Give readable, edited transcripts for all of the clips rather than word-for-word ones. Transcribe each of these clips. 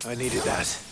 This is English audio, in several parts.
I needed that.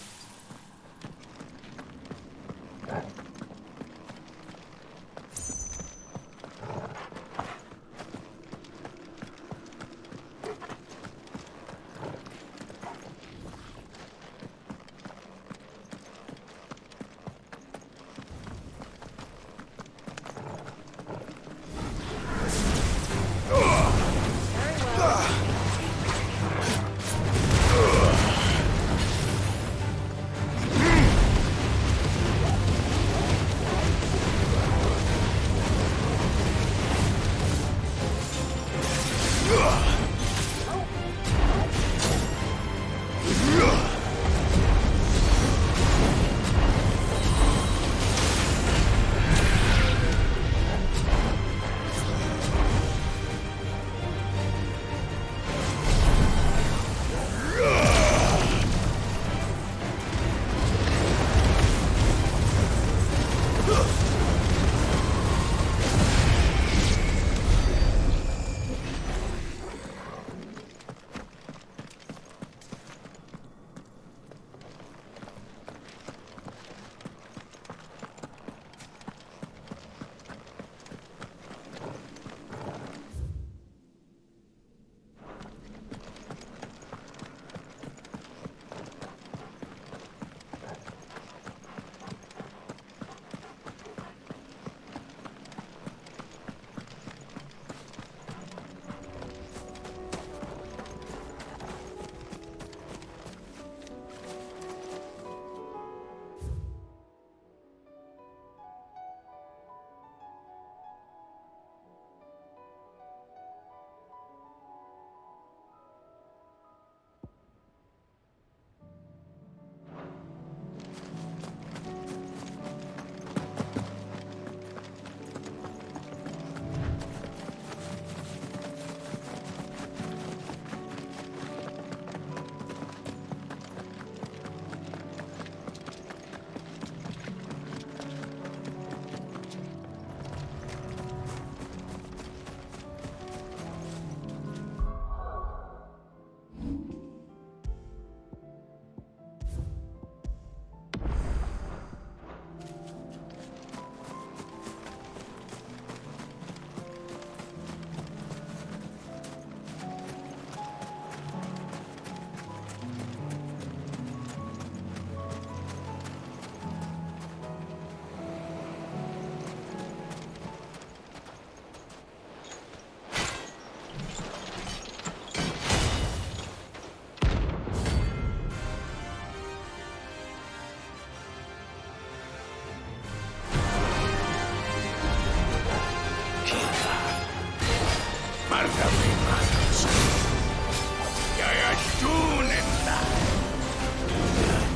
야야 쭈낸다.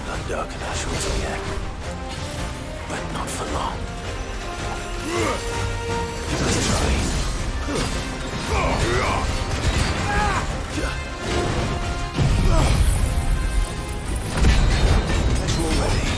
난 dark and ashwoods again. But not for long. Let's try. Visual ready.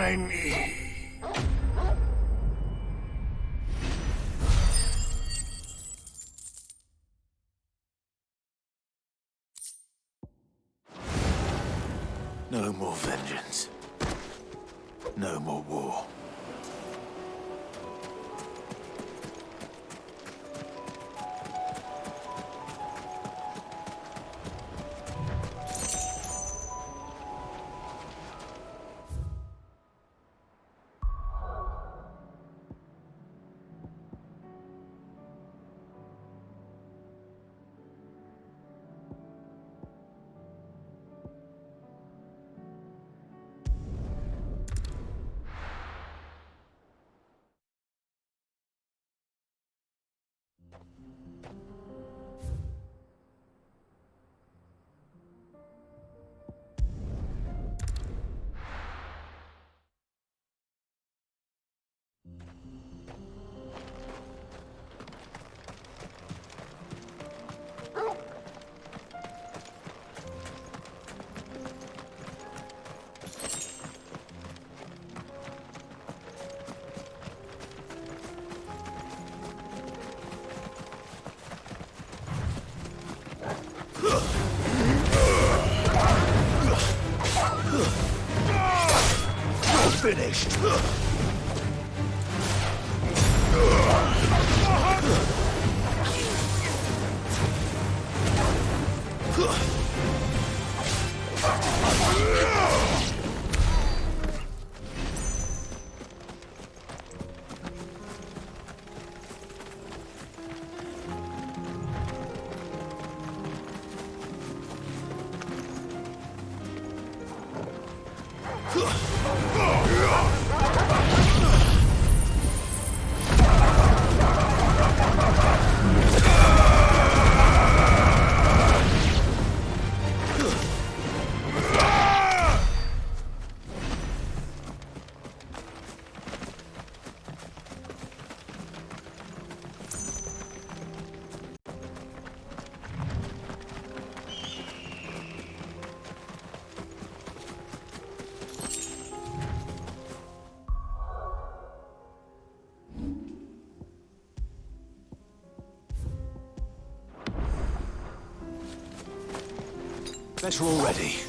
I need. No more vengeance. No more war. Finished. Better already.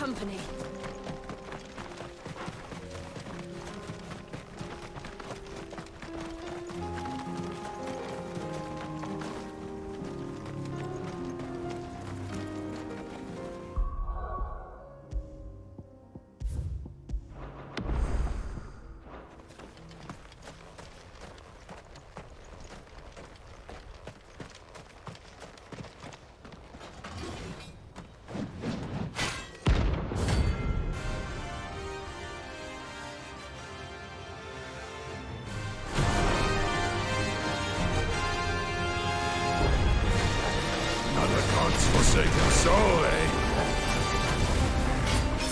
company. Forsaken soul, eh?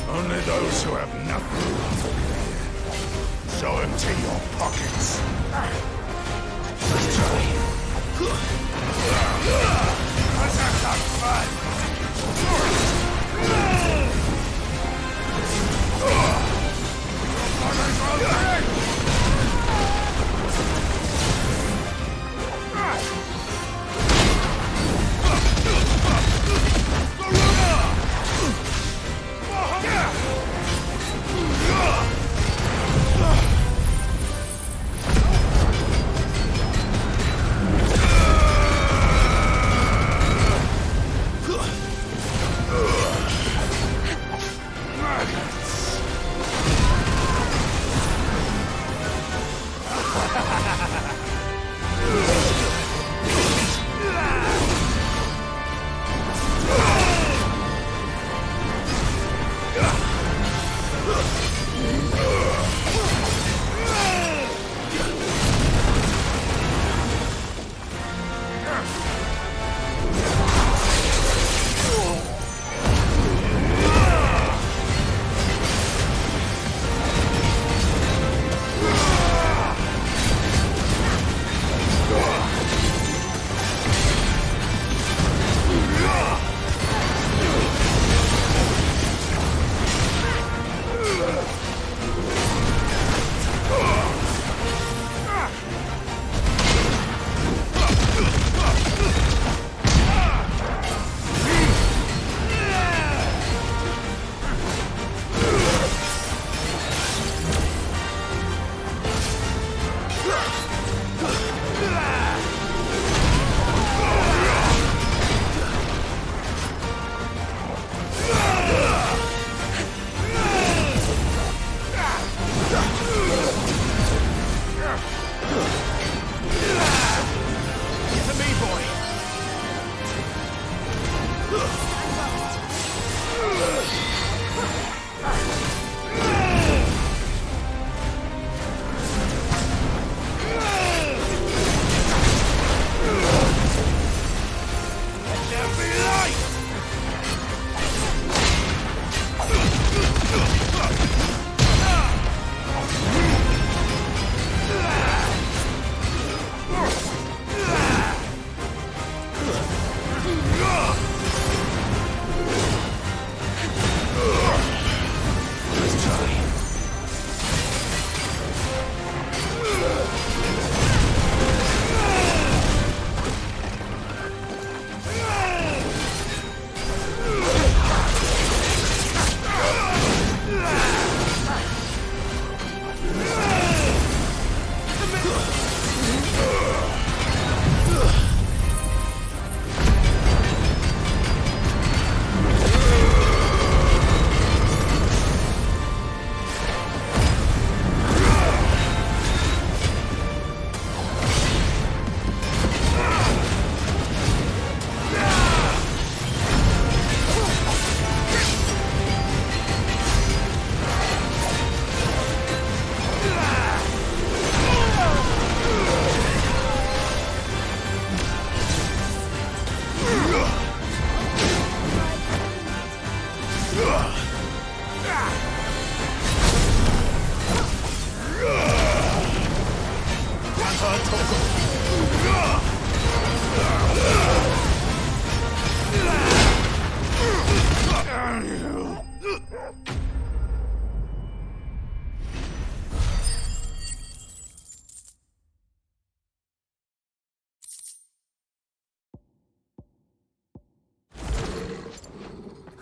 Only those who have nothing so empty your pockets. Let's try. Let's have some fun.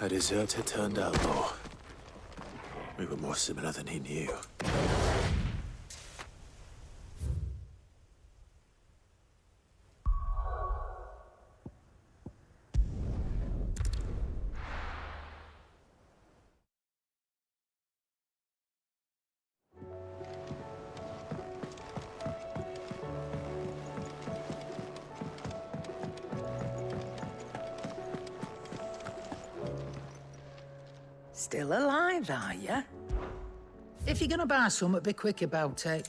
A deserter turned outlaw. We were more similar than he knew. Still alive, are you? If you're gonna buy something, be quick about it.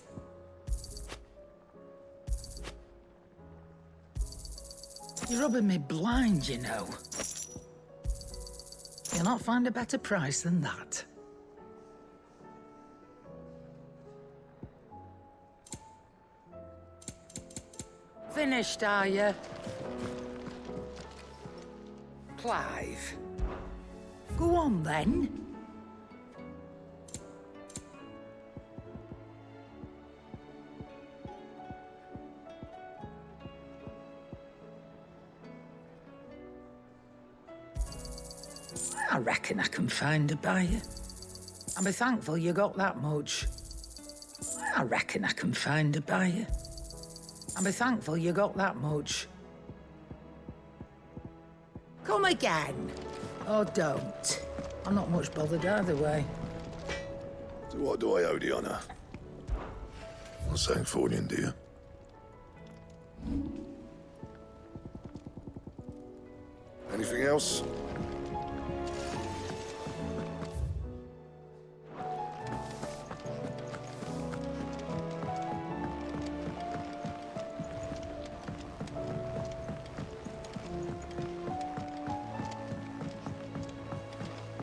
You're rubbing me blind, you know. You'll not find a better price than that. Finished, are you? Clive. Go on, then. I reckon I can find a buyer. I'll be thankful you got that much. I reckon I can find a buyer. I'll be thankful you got that much. Come again. Or don't. I'm not much bothered either way. So what do I owe the honour? Not saying Fordian, do you? Anything else?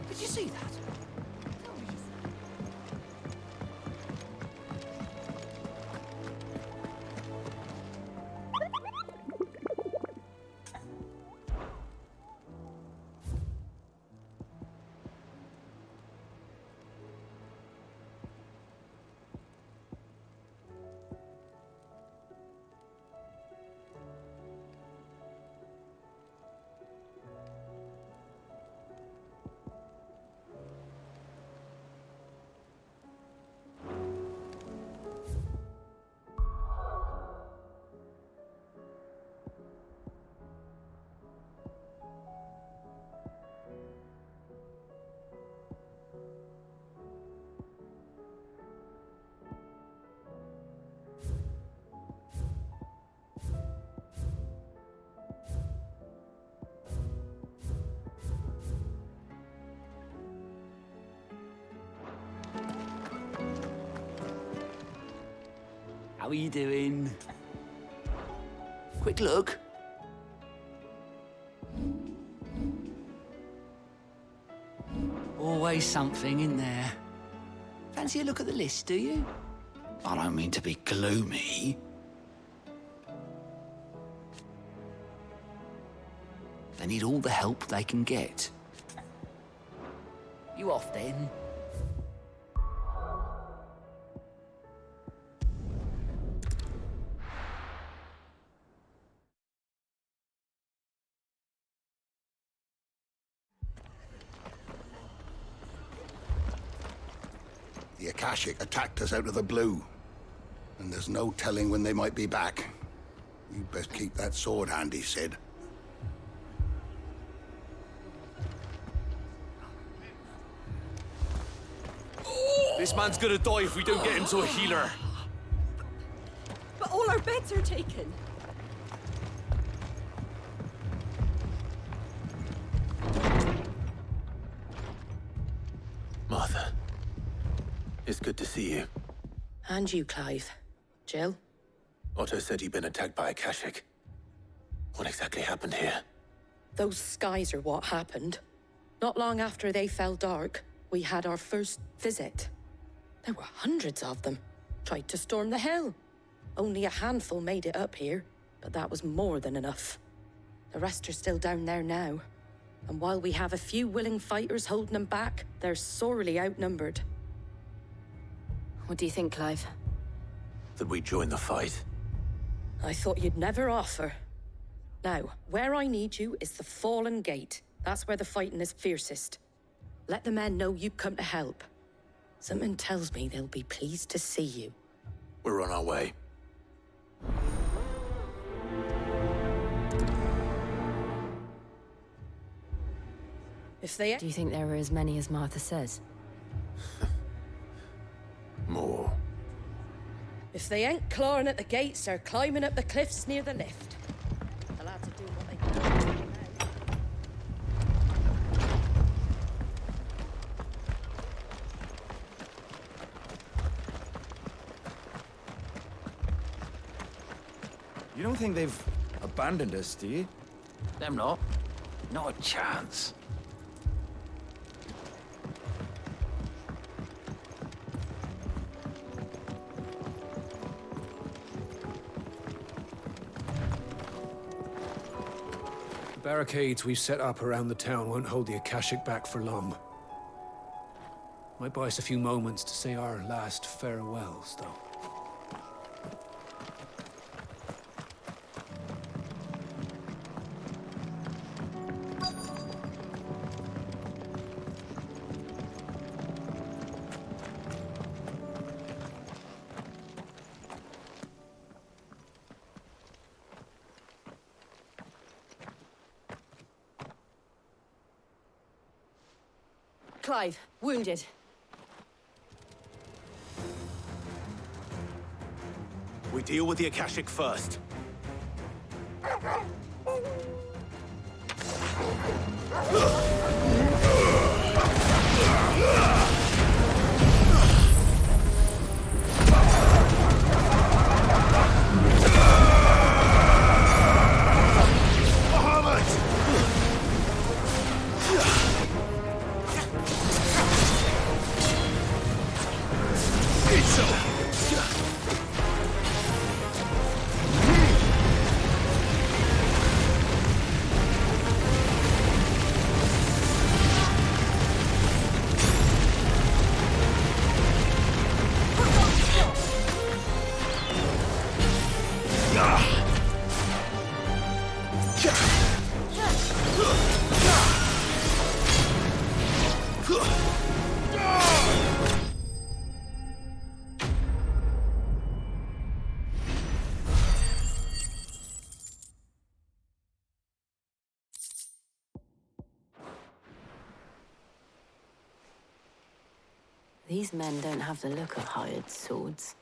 Did you see that? How are you doing? Quick look. Always something in there. Fancy a look at the list, do you? I don't mean to be gloomy. They need all the help they can get. You off then? The Akashic attacked us out of the blue, and there's no telling when they might be back. You'd best keep that sword handy, Sid. This man's gonna die if we don't get him to a healer. But all our beds are taken. Martha, it's good to see you. And you, Clive. Jill? Otto said you'd been attacked by Akashic. What exactly happened here? Those skies are what happened. Not long after they fell dark, we had our first visit. There were hundreds of them. Tried to storm the hill. Only a handful made it up here, but that was more than enough. The rest are still down there now. And while we have a few willing fighters holding them back, they're sorely outnumbered. What do you think, Clive? That we join the fight? I thought you'd never offer. Now, where I need you is the Fallen Gate. That's where the fighting is fiercest. Let the men know you've come to help. Something tells me they'll be pleased to see you. We're on our way. If they... Do you think there are as many as Martha says? More. If they ain't clawing at the gates, they're climbing up the cliffs near the lift. The lads are doing what they can. You don't think they've abandoned us, do you? Them not. Not a chance. The barricades we've set up around the town won't hold the Akashic back for long. Might buy us a few moments to say our last farewells, though. Clive, wounded. We deal with the Akashic first. These men don't have the look of hired swords.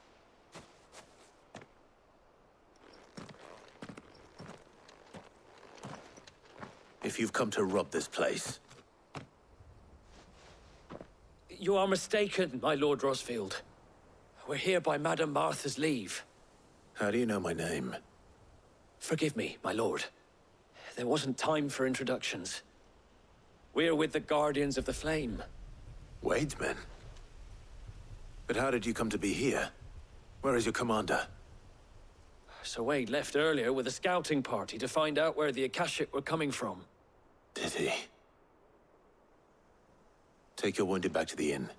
If you've come to rob this place, You are mistaken, my Lord Rosfield. We're here by Madame Martha's leave. how do you know my name? Forgive me, my lord. There wasn't time for introductions. We're with the Guardians of the Flame. Wade's men? But how did you come to be here? Where is your commander? Sir Wade left earlier with a scouting party to find out where the Akashic were coming from. Did he? Take your wounded back to the inn.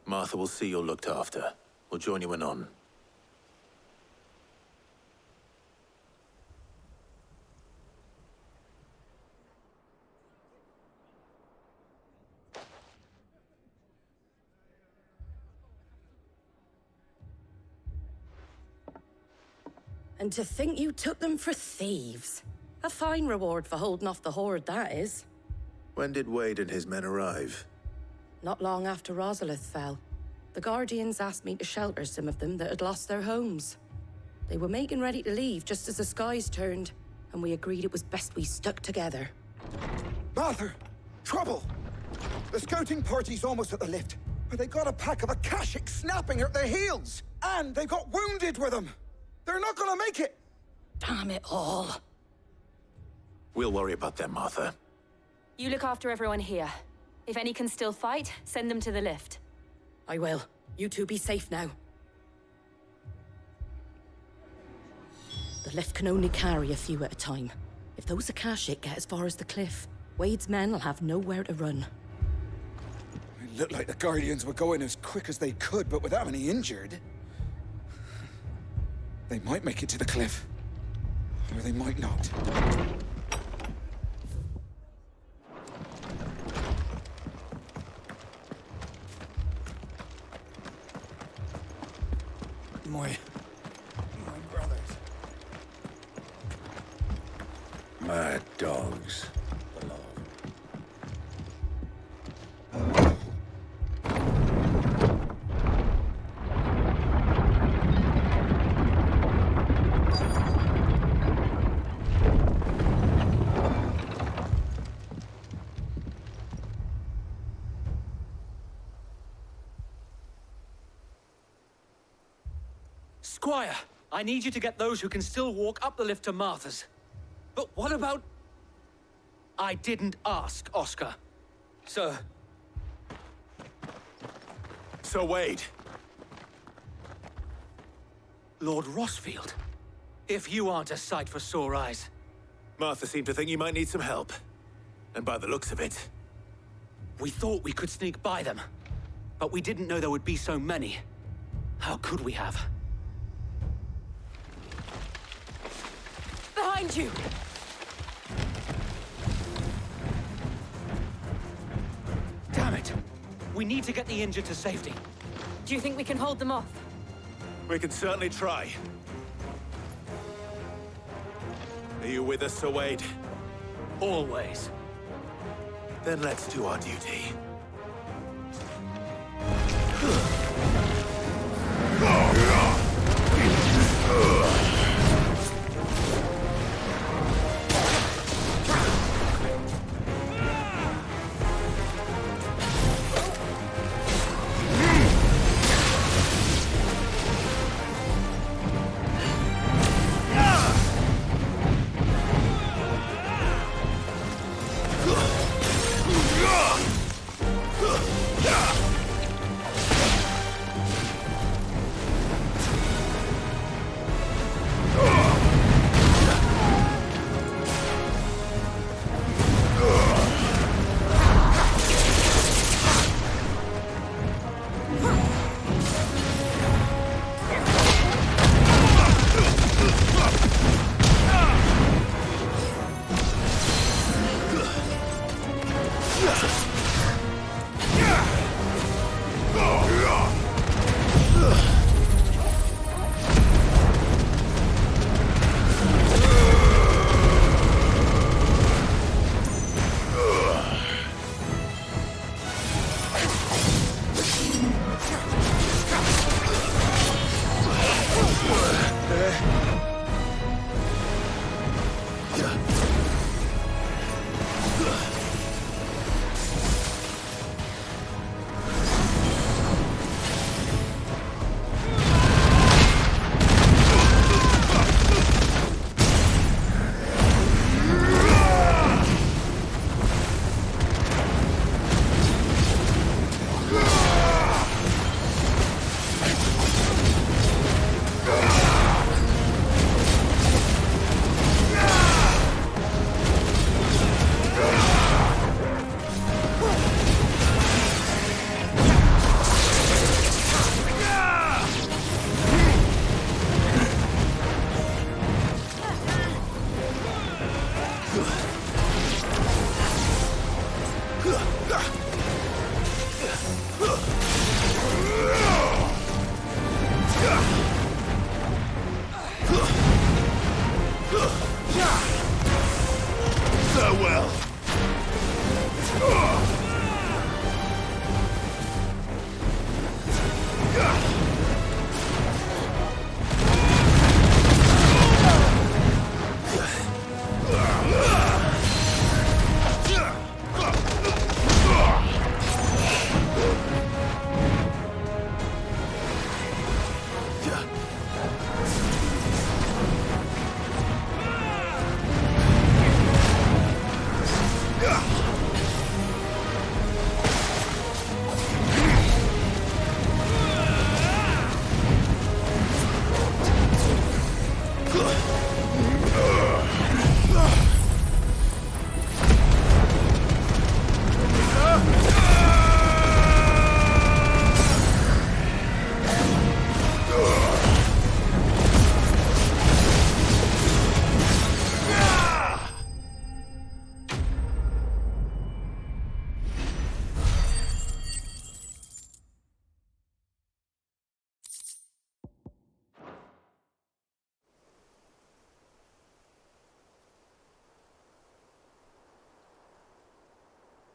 Martha will see you're looked after. We'll join you anon. And to think you took them for thieves. A fine reward for holding off the horde, that is. When did Wade and his men arrive? Not long after Rosalith fell. The Guardians asked me to shelter some of them that had lost their homes. They were making ready to leave just as the skies turned, and we agreed it was best we stuck together. Martha! Trouble! The scouting party's almost at the lift, but they got a pack of Akashic snapping at their heels! And they've got wounded with them! They're not gonna make it! Damn it all. We'll worry about them, Martha. You look after everyone here. If any can still fight, send them to the lift. I will. You two be safe now. The lift can only carry a few at a time. If those Akashic get as far as the cliff, Wade's men will have nowhere to run. It looked like the Guardians were going as quick as they could, but without any injured. They might make it to the cliff. Or they might not. mad dogs belong. Squire, I need you to get those who can still walk up the lift to Martha's. But what about... I didn't ask, Oscar. Sir. Sir Wade. Lord Rossfield. If you aren't a sight for sore eyes. Martha seemed to think you might need some help. And by the looks of it... We thought we could sneak by them. But we didn't know there would be so many. How could we have? Behind you! Damn it! We need to get the injured to safety. Do you think we can hold them off? We can certainly try. Are you with us, Sir Wade? Always. Then let's do our duty.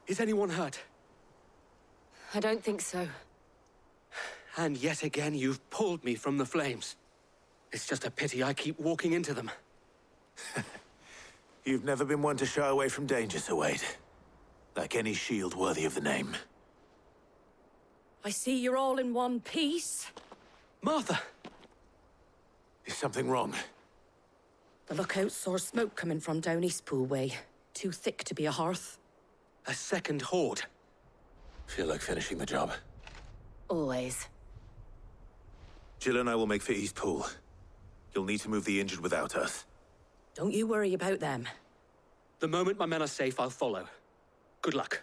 Is anyone hurt? I don't think so. And yet again, you've pulled me from the flames. It's just a pity I keep walking into them. You've never been one to shy away from danger, Sir Wade. Like any shield worthy of the name. I see you're all in one piece. Martha! Is something wrong? The lookout saw smoke coming from down Eastpool way. Too thick to be a hearth. A second horde. Feel like finishing the job. Always. Jill and I will make for Eastpool. You'll need to move the injured without us. Don't you worry about them. The moment my men are safe, I'll follow. Good luck.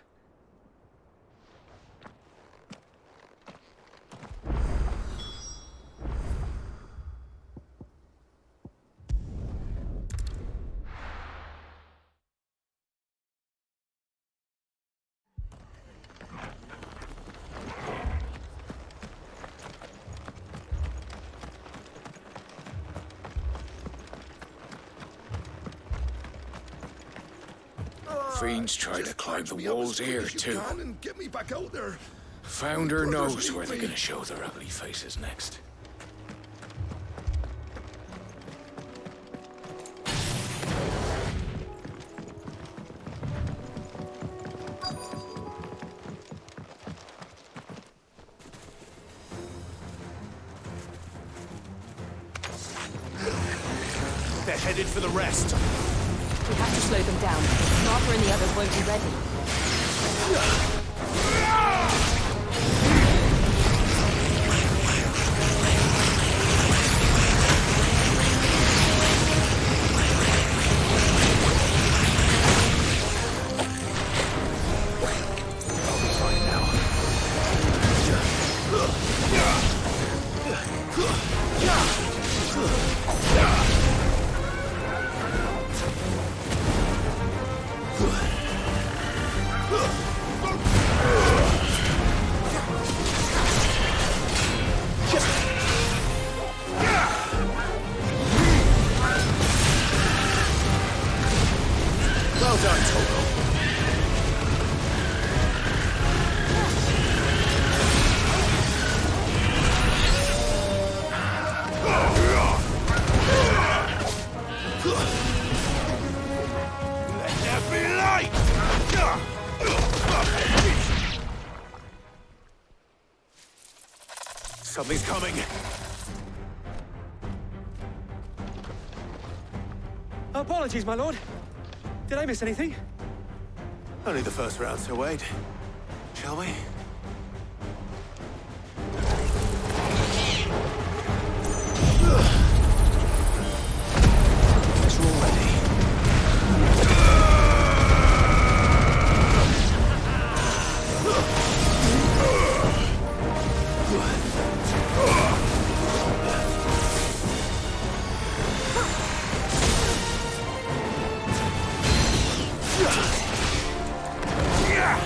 Fiends try to climb the walls here, too. And get me back out there. Founder knows where they're gonna show their ugly faces next. They're headed for the rest. We have to slow them down. Martha and the others won't be ready. Well done, Togo. Let there be light! Something's coming. Apologies, my lord. Did I miss anything? Only the first round, Sir Wade. Shall we? Guess we're all ready. Yeah!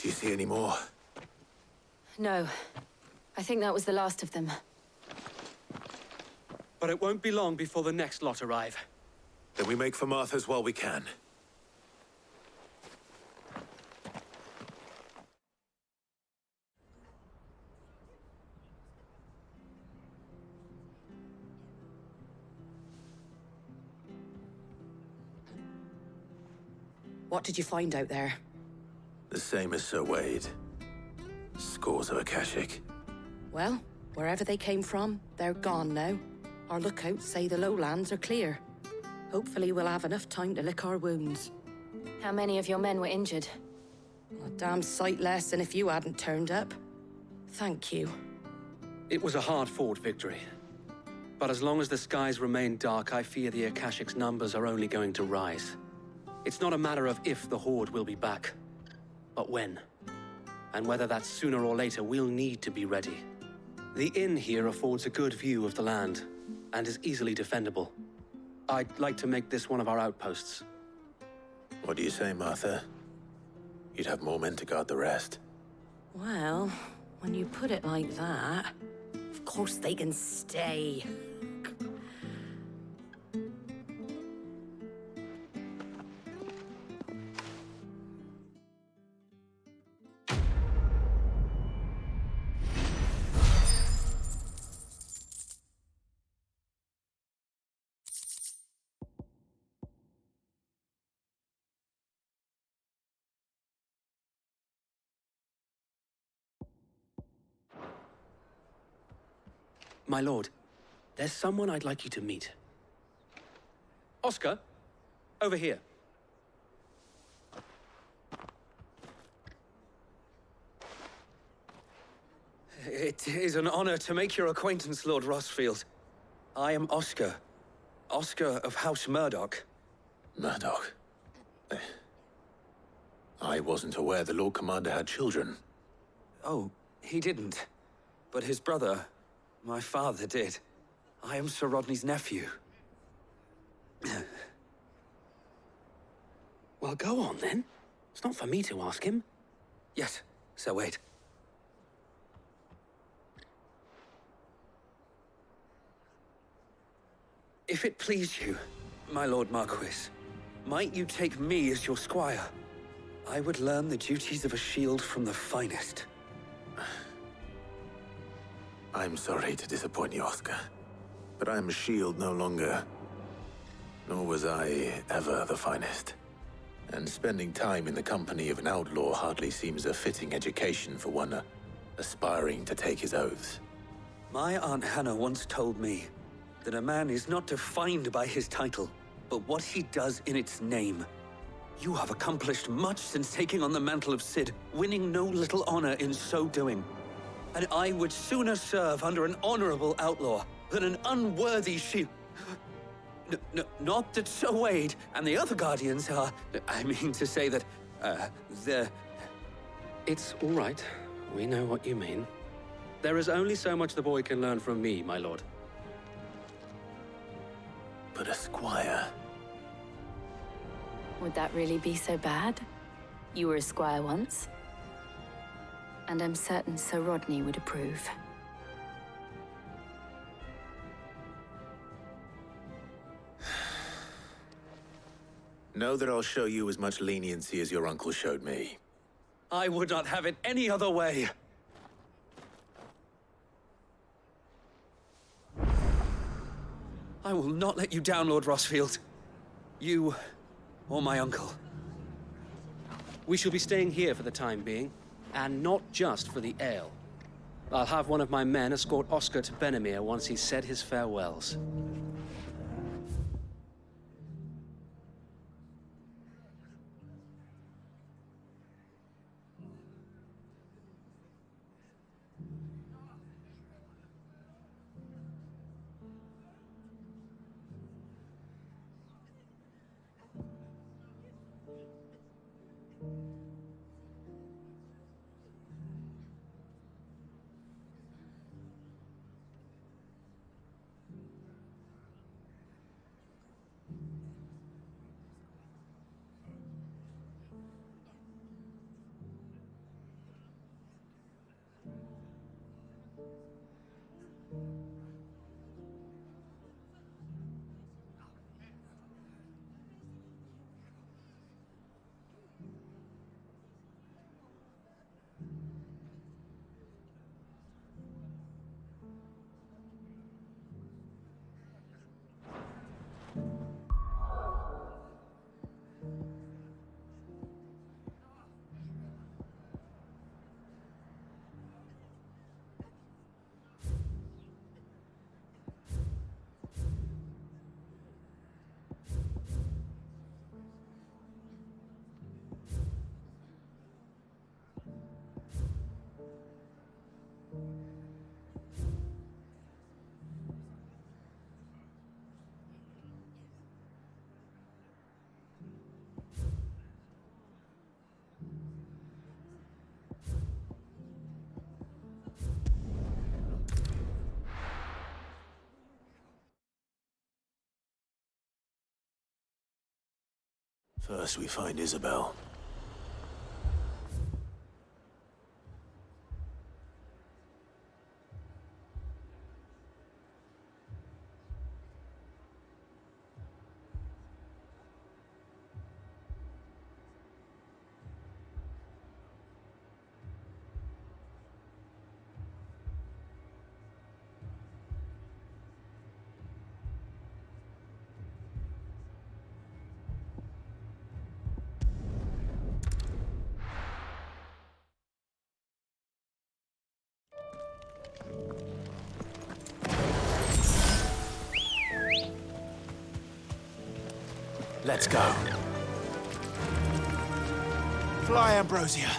Do you see any more? No. I think that was the last of them. But it won't be long before the next lot arrive. Then we make for Martha's while we can. What did you find out there? The same as Sir Wade. Scores of Akashic. Well, wherever they came from, they're gone now. Our lookouts say the lowlands are clear. Hopefully we'll have enough time to lick our wounds. How many of your men were injured? A damn sight less than if you hadn't turned up. Thank you. It was a hard-fought victory. But as long as the skies remain dark, I fear the Akashic's numbers are only going to rise. It's not a matter of if the Horde will be back, but when. And whether that's sooner or later, we'll need to be ready. The inn here affords a good view of the land, and is easily defendable. I'd like to make this one of our outposts. What do you say, Martha? You'd have more men to guard the rest. Well, when you put it like that, of course they can stay. My lord, there's someone I'd like you to meet. Oscar, over here. It is an honor to make your acquaintance, Lord Rossfield. I am Oscar. Oscar of House Murdoch. Murdoch? I wasn't aware the Lord Commander had children. Oh, he didn't. But his brother, my father, did. I am Sir Rodney's nephew. Well, go on, then. It's not for me to ask him. Yes, Sir Wade. If it please you, my Lord Marquis, might you take me as your squire? I would learn the duties of a shield from the finest. I'm sorry to disappoint you, Oscar, but I'm a shield no longer. Nor was I ever the finest. And spending time in the company of an outlaw hardly seems a fitting education for one aspiring to take his oaths. My Aunt Hannah once told me that a man is not defined by his title, but what he does in its name. You have accomplished much since taking on the mantle of Cid, winning no little honor in so doing. And I would sooner serve under an honorable outlaw than an unworthy shield. Not that Sir Wade and the other Guardians are... I mean to say that, they're... It's all right. We know what you mean. There is only so much the boy can learn from me, my lord. But a squire... Would that really be so bad? You were a squire once. And I'm certain Sir Rodney would approve. Know that I'll show you as much leniency as your uncle showed me. I would not have it any other way. I will not let you down, Lord Rossfield. You, or my uncle. We shall be staying here for the time being, and not just for the ale. I'll have one of my men escort Oscar to Benimir once he's said his farewells. First we find Isabel. Let's go. Fly, Ambrosia.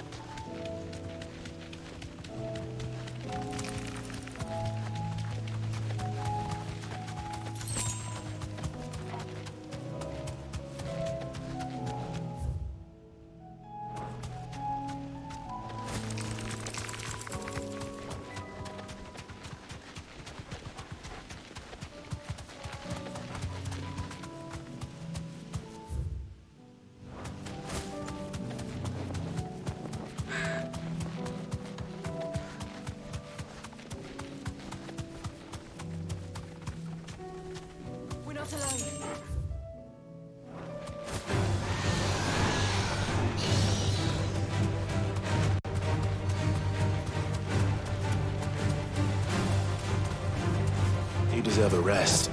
We're not alone. You deserve a rest.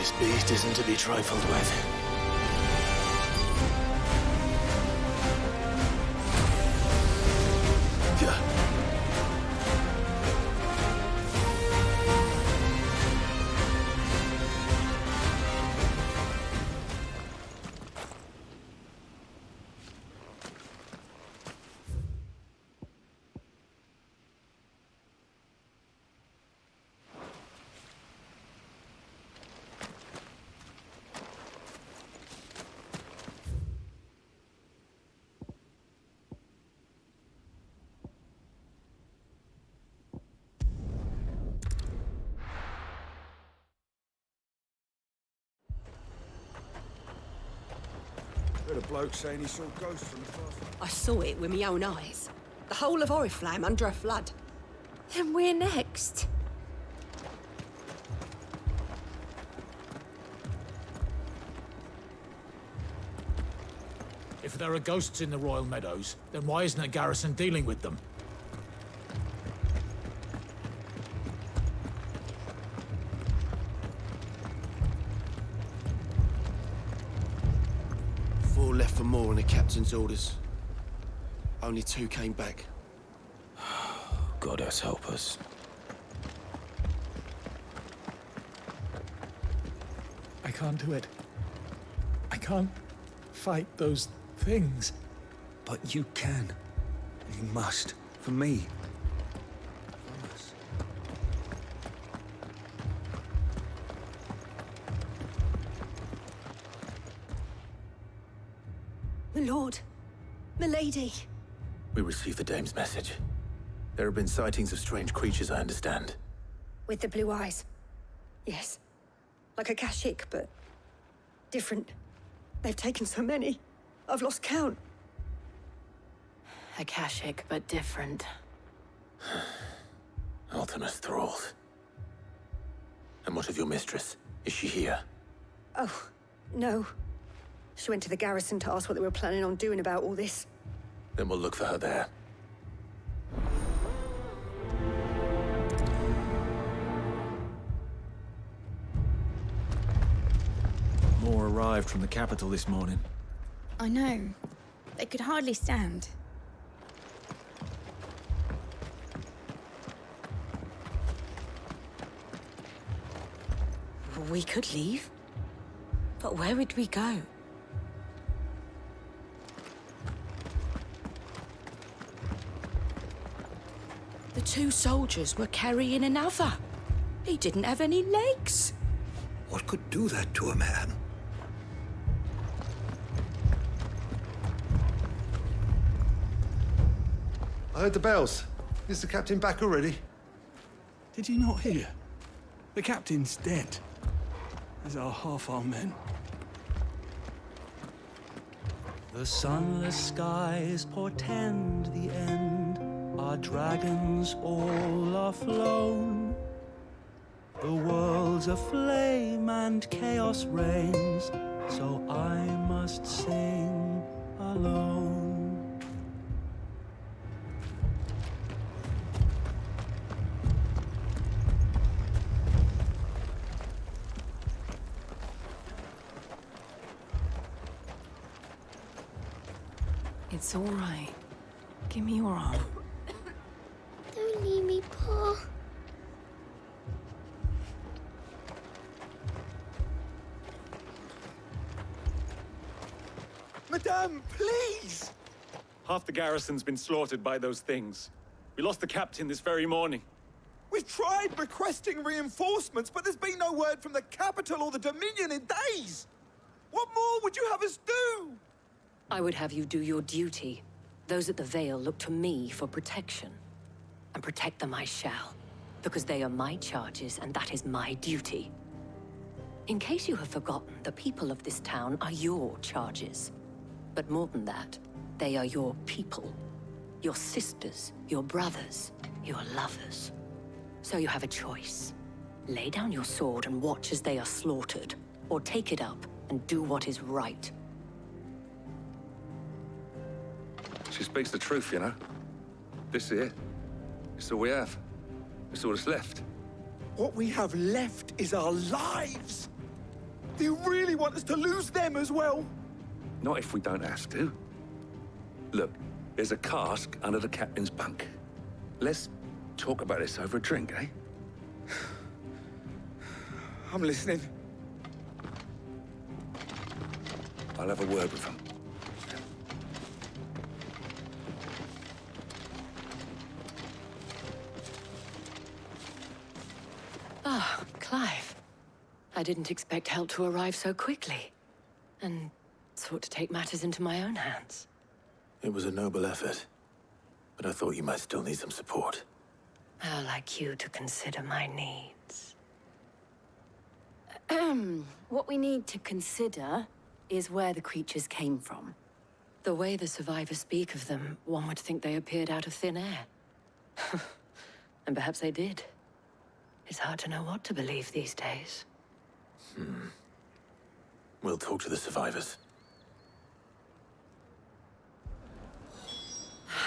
This beast isn't to be trifled with. a bloke saying he saw ghosts from the fast. I saw it with my own eyes. The whole of Oriflamme under a flood. Then we're next. If there are ghosts in the Royal Meadows, then why isn't a garrison dealing with them? Four left for more on the captain's orders. Only 2 came back. Goddess help us. I can't do it. I can't fight those things. But you can. You must. For me. Promise. My lord. My lady. We received the dame's message. There have been sightings of strange creatures, I understand. With the blue eyes. Yes. Like a Kashik, but different. They've taken so many. I've lost count. Akashic, but different. Ultimus thralls. And what of your mistress? Is she here? Oh, no. She went to the garrison to ask what they were planning on doing about all this. Then we'll look for her there. More arrived from the capital this morning. I know. They could hardly stand. We could leave. But where would we go? The 2 soldiers were carrying another. He didn't have any legs. What could do that to a man? I heard the bells. Is the captain back already? Did you not hear? The captain's dead. As are half our men. The sunless skies portend the end. Our dragons all are flown. The world's aflame and chaos reigns, so I must sing alone. It's all right. Give me your arm. Don't leave me, Paul. Madame, please! Half the garrison's been slaughtered by those things. We lost the captain this very morning. We've tried requesting reinforcements, but there's been no word from the capital or the Dominion in days! What more would you have us do? I would have you do your duty. Those at the Vale look to me for protection. And protect them I shall. Because they are my charges, and that is my duty. In case you have forgotten, the people of this town are your charges. But more than that, they are your people. Your sisters, your brothers, your lovers. So you have a choice. Lay down your sword and watch as they are slaughtered, or take it up and do what is right. She speaks the truth, you know. This here, it's all we have. It's all that's left. What we have left is our lives! Do you really want us to lose them as well? Not if we don't have to. Look, there's a cask under the captain's bunk. Let's talk about this over a drink, eh? I'm listening. I'll have a word with him. Ah, Clive. I didn't expect help to arrive so quickly. And sought to take matters into my own hands. It was a noble effort, but I thought you might still need some support. I'd like you to consider my needs. What we need to consider is where the creatures came from. The way the survivors speak of them, one would think they appeared out of thin air. And perhaps they did. It's hard to know what to believe these days. We'll talk to the survivors.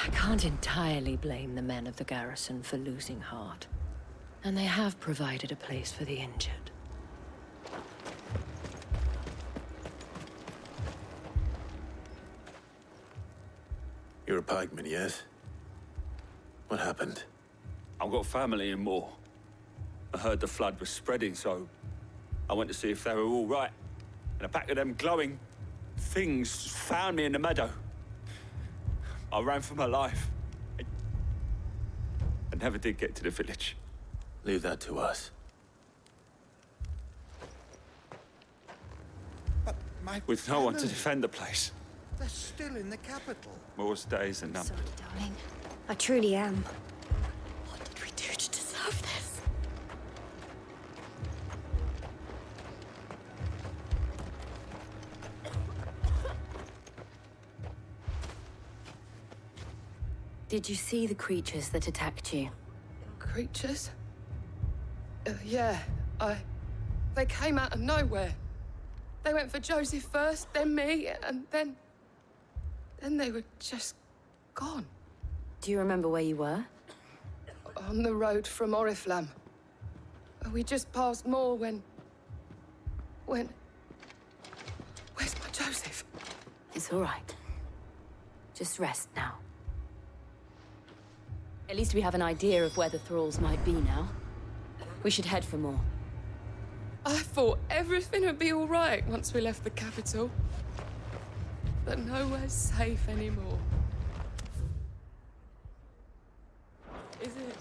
I can't entirely blame the men of the garrison for losing heart. And they have provided a place for the injured. You're a pikeman, yes? What happened? I've got family in Moor. I heard the flood was spreading, so I went to see if they were all right. And a pack of them glowing things found me in the meadow. I ran for my life. I never did get to the village. Leave that to us. But my With no one to family, defend the place. they're still in the capital. Moor's days are numbered. Darling, I truly am. What did we do to deserve this? Did you see the creatures that attacked you? Creatures? Yeah, They came out of nowhere. They went for Joseph first, then me, and then they were just gone. Do you remember where you were? On the road from Oriflamme. We just passed Moor when... Where's my Joseph? It's all right. Just rest now. At least we have an idea of where the thralls might be now. We should head for more. I thought everything would be all right once we left the capital. But nowhere's safe anymore. Is it?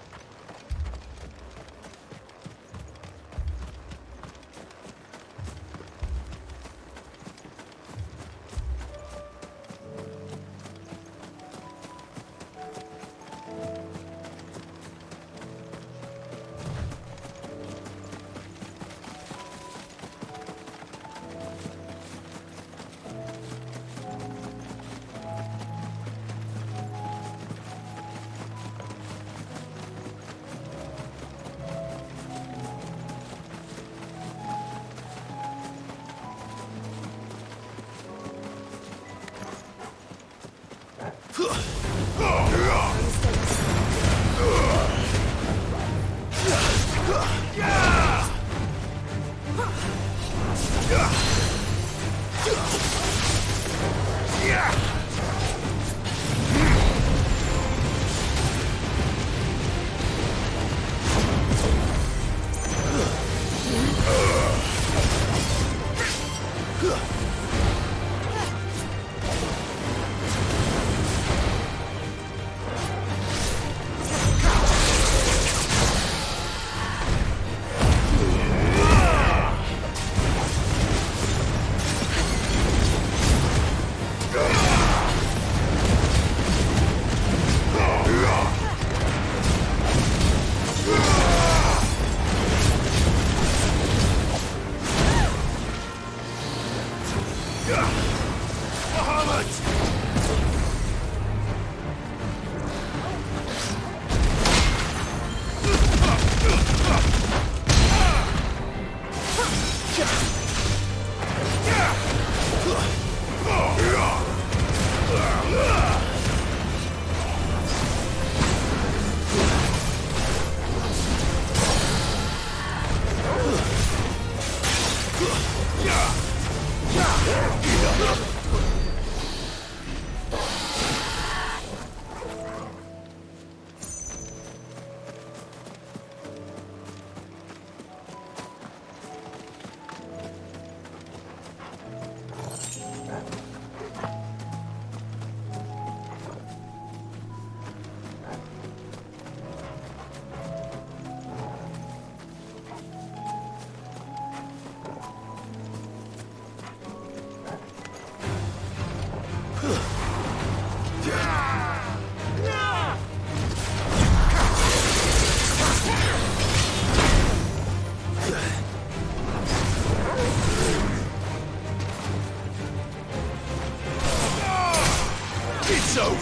It's over.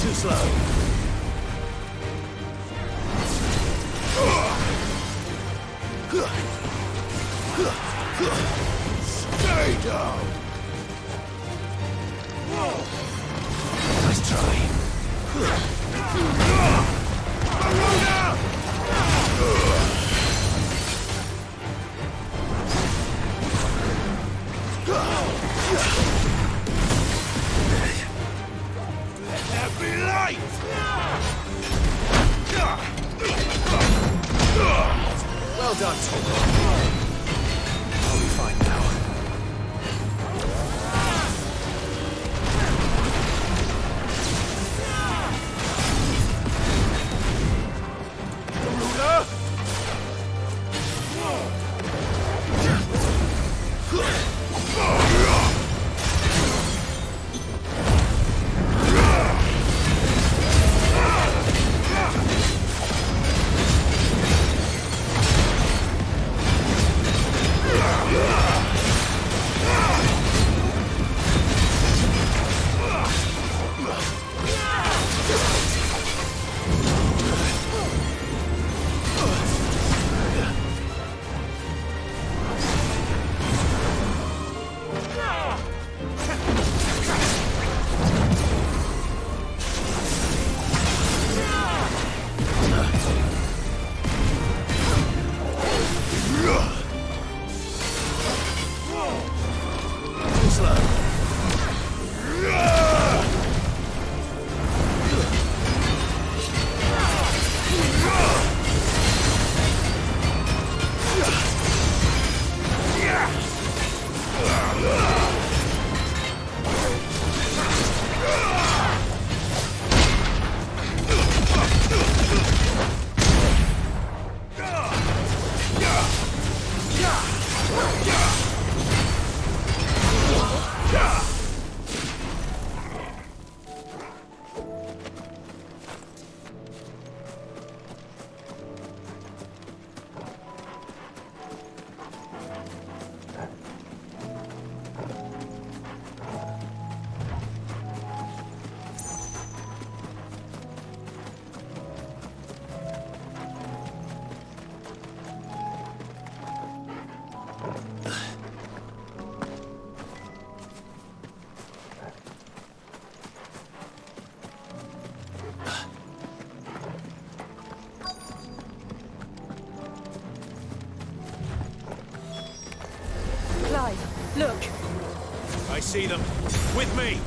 Too slow. Stay down. Nice try. Let there be light! Well done, Tom. I'll be fine now. Look. I see them. With me.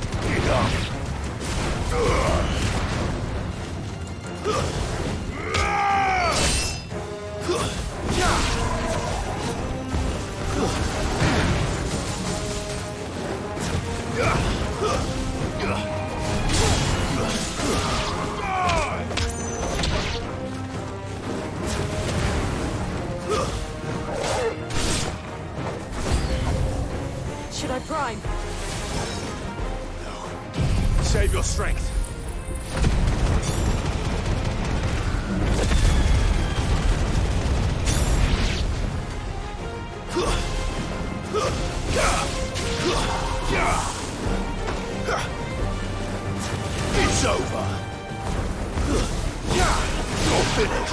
Should I prime? No. Save your strength. It's over. You're finished.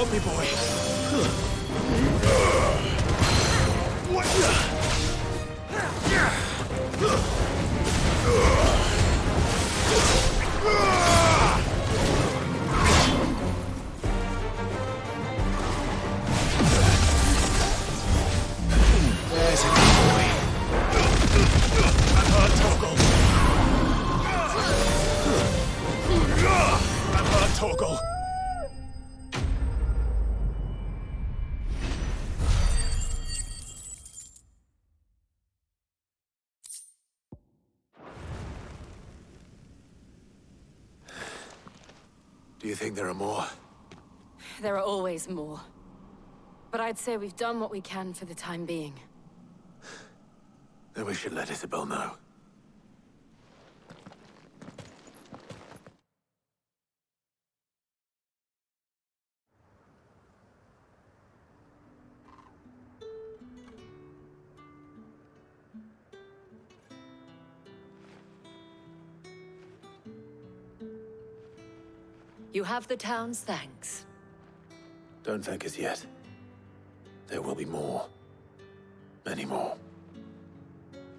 Help me, boy. There's a boy. I'm hurt, Torgal. I'm hurt, Torgal. Do you think there are more? There are always more. But I'd say we've done what we can for the time being. Then we should let Isabel know. You have the town's thanks. Don't thank us yet. There will be more. Many more.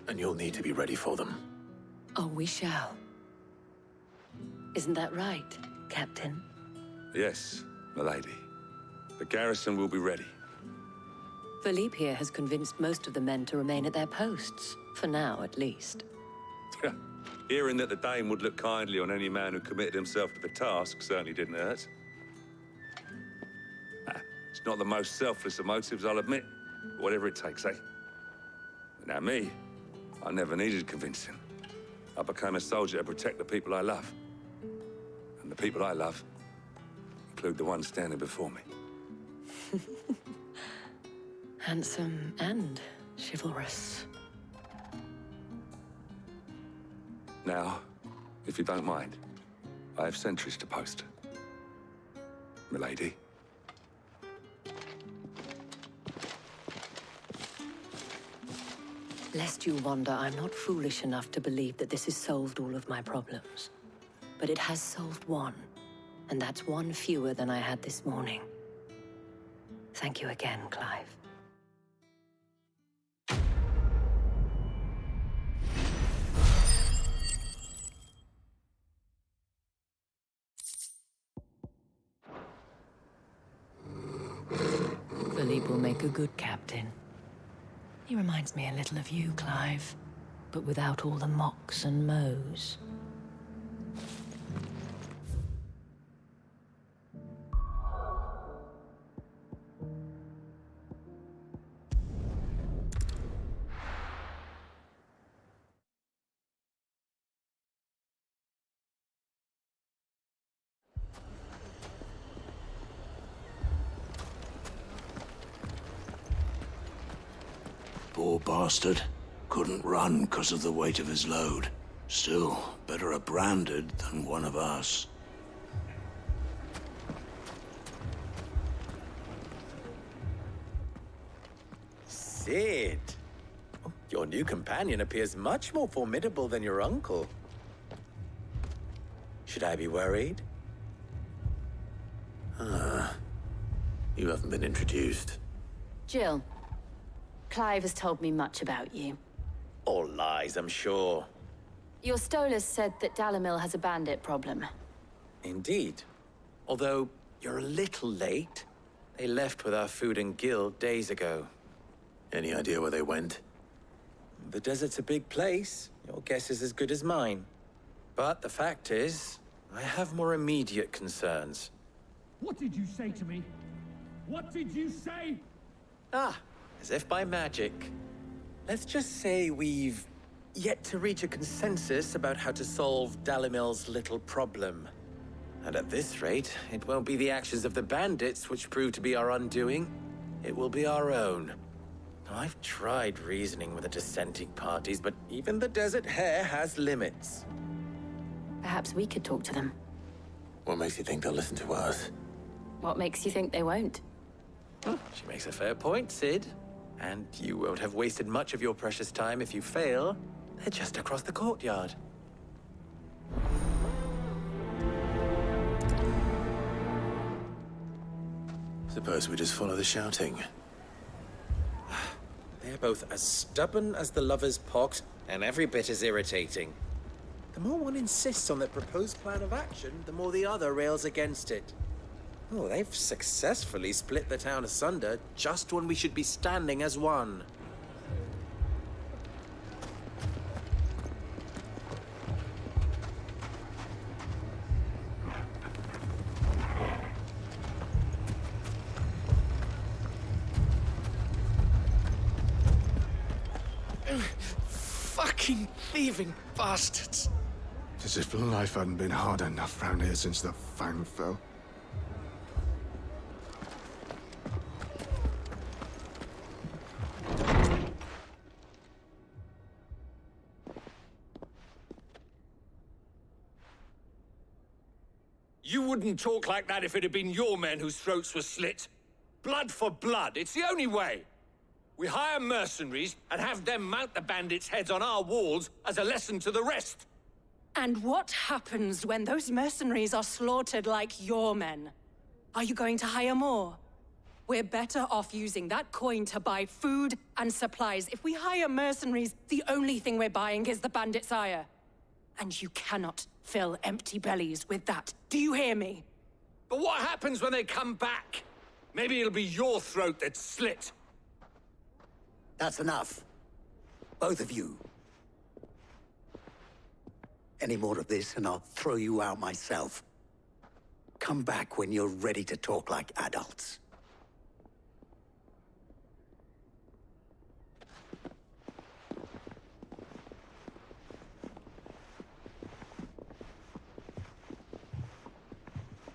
And you'll need to be ready for them. Oh, we shall. Isn't that right, Captain? Yes, milady. The garrison will be ready. Philippe here has convinced most of the men to remain at their posts. For now, at least. Hearing that the Dane would look kindly on any man who committed himself to the task certainly didn't hurt. It's not the most selfless of motives, I'll admit. Whatever it takes, eh? But now me, I never needed convincing. I became a soldier to protect the people I love. And the people I love include the ones standing before me. Handsome and chivalrous. Now, if you don't mind, I have sentries to post. Milady. Lest you wonder, I'm not foolish enough to believe that this has solved all of my problems. But it has solved one, and that's one fewer than I had this morning. Thank you again, Clive. Philippe will make a good captain. He reminds me a little of you, Clive, but without all the mocks and mows. Poor bastard. Couldn't run because of the weight of his load. Still, better a branded than one of us. Sid! Your new companion appears much more formidable than your uncle. Should I be worried? You haven't been introduced. Jill. Clive has told me much about you. All lies, I'm sure. Your Stolas said that Dalimil has a bandit problem. Indeed. Although, you're a little late. They left with our food and guild days ago. Any idea where they went? The desert's a big place. Your guess is as good as mine. But the fact is, I have more immediate concerns. What did you say to me? What did you say? As if by magic. Let's just say we've yet to reach a consensus about how to solve Dalimil's little problem. And at this rate, it won't be the actions of the bandits which prove to be our undoing. It will be our own. I've tried reasoning with the dissenting parties, but even the Desert Hare has limits. Perhaps we could talk to them. What makes you think they'll listen to us? What makes you think they won't? She makes a fair point, Sid. And you won't have wasted much of your precious time if you fail. They're just across the courtyard. Suppose we just follow the shouting. They're both as stubborn as the lover's pot, and every bit as irritating. The more one insists on their proposed plan of action, the more the other rails against it. Oh, they've successfully split the town asunder just when we should be standing as one. Fucking thieving bastards! It's as if life hadn't been hard enough round here since the Fang fell. You wouldn't talk like that if it had been your men whose throats were slit. Blood for blood, it's the only way. We hire mercenaries and have them mount the bandits' heads on our walls as a lesson to the rest. And what happens when those mercenaries are slaughtered like your men? Are you going to hire more? We're better off using that coin to buy food and supplies. If we hire mercenaries, the only thing we're buying is the bandits' ire. And you cannot fill empty bellies with that. Do you hear me? But what happens when they come back? Maybe it'll be your throat that's slit. That's enough. Both of you. Any more of this and I'll throw you out myself. Come back when you're ready to talk like adults.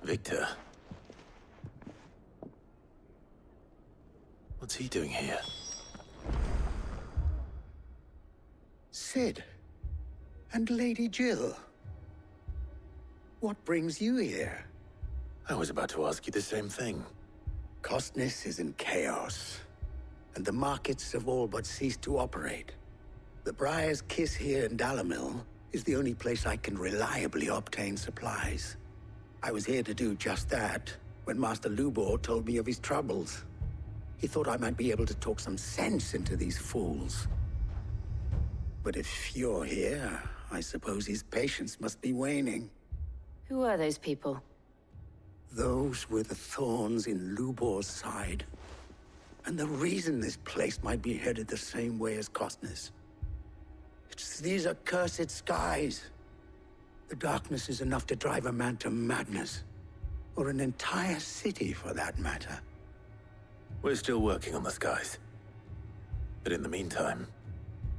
Victor. What's he doing here? Sid. And Lady Jill. What brings you here? I was about to ask you the same thing. Costness is in chaos, and the markets have all but ceased to operate. The Briar's Kiss here in Dalimil is the only place I can reliably obtain supplies. I was here to do just that when Master Lubor told me of his troubles. He thought I might be able to talk some sense into these fools. But if you're here, I suppose his patience must be waning. Who are those people? Those were the thorns in Lubor's side. And the reason this place might be headed the same way as Costness. It's these accursed skies. The darkness is enough to drive a man to madness. Or an entire city, for that matter. We're still working on the skies. But in the meantime,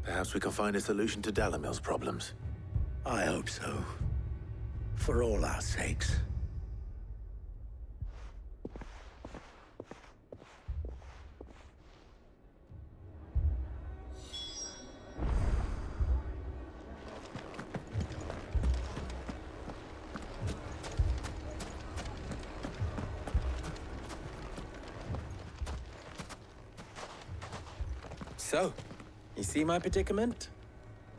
perhaps we can find a solution to Dalimil's problems. I hope so. For all our sakes. So, you see my predicament?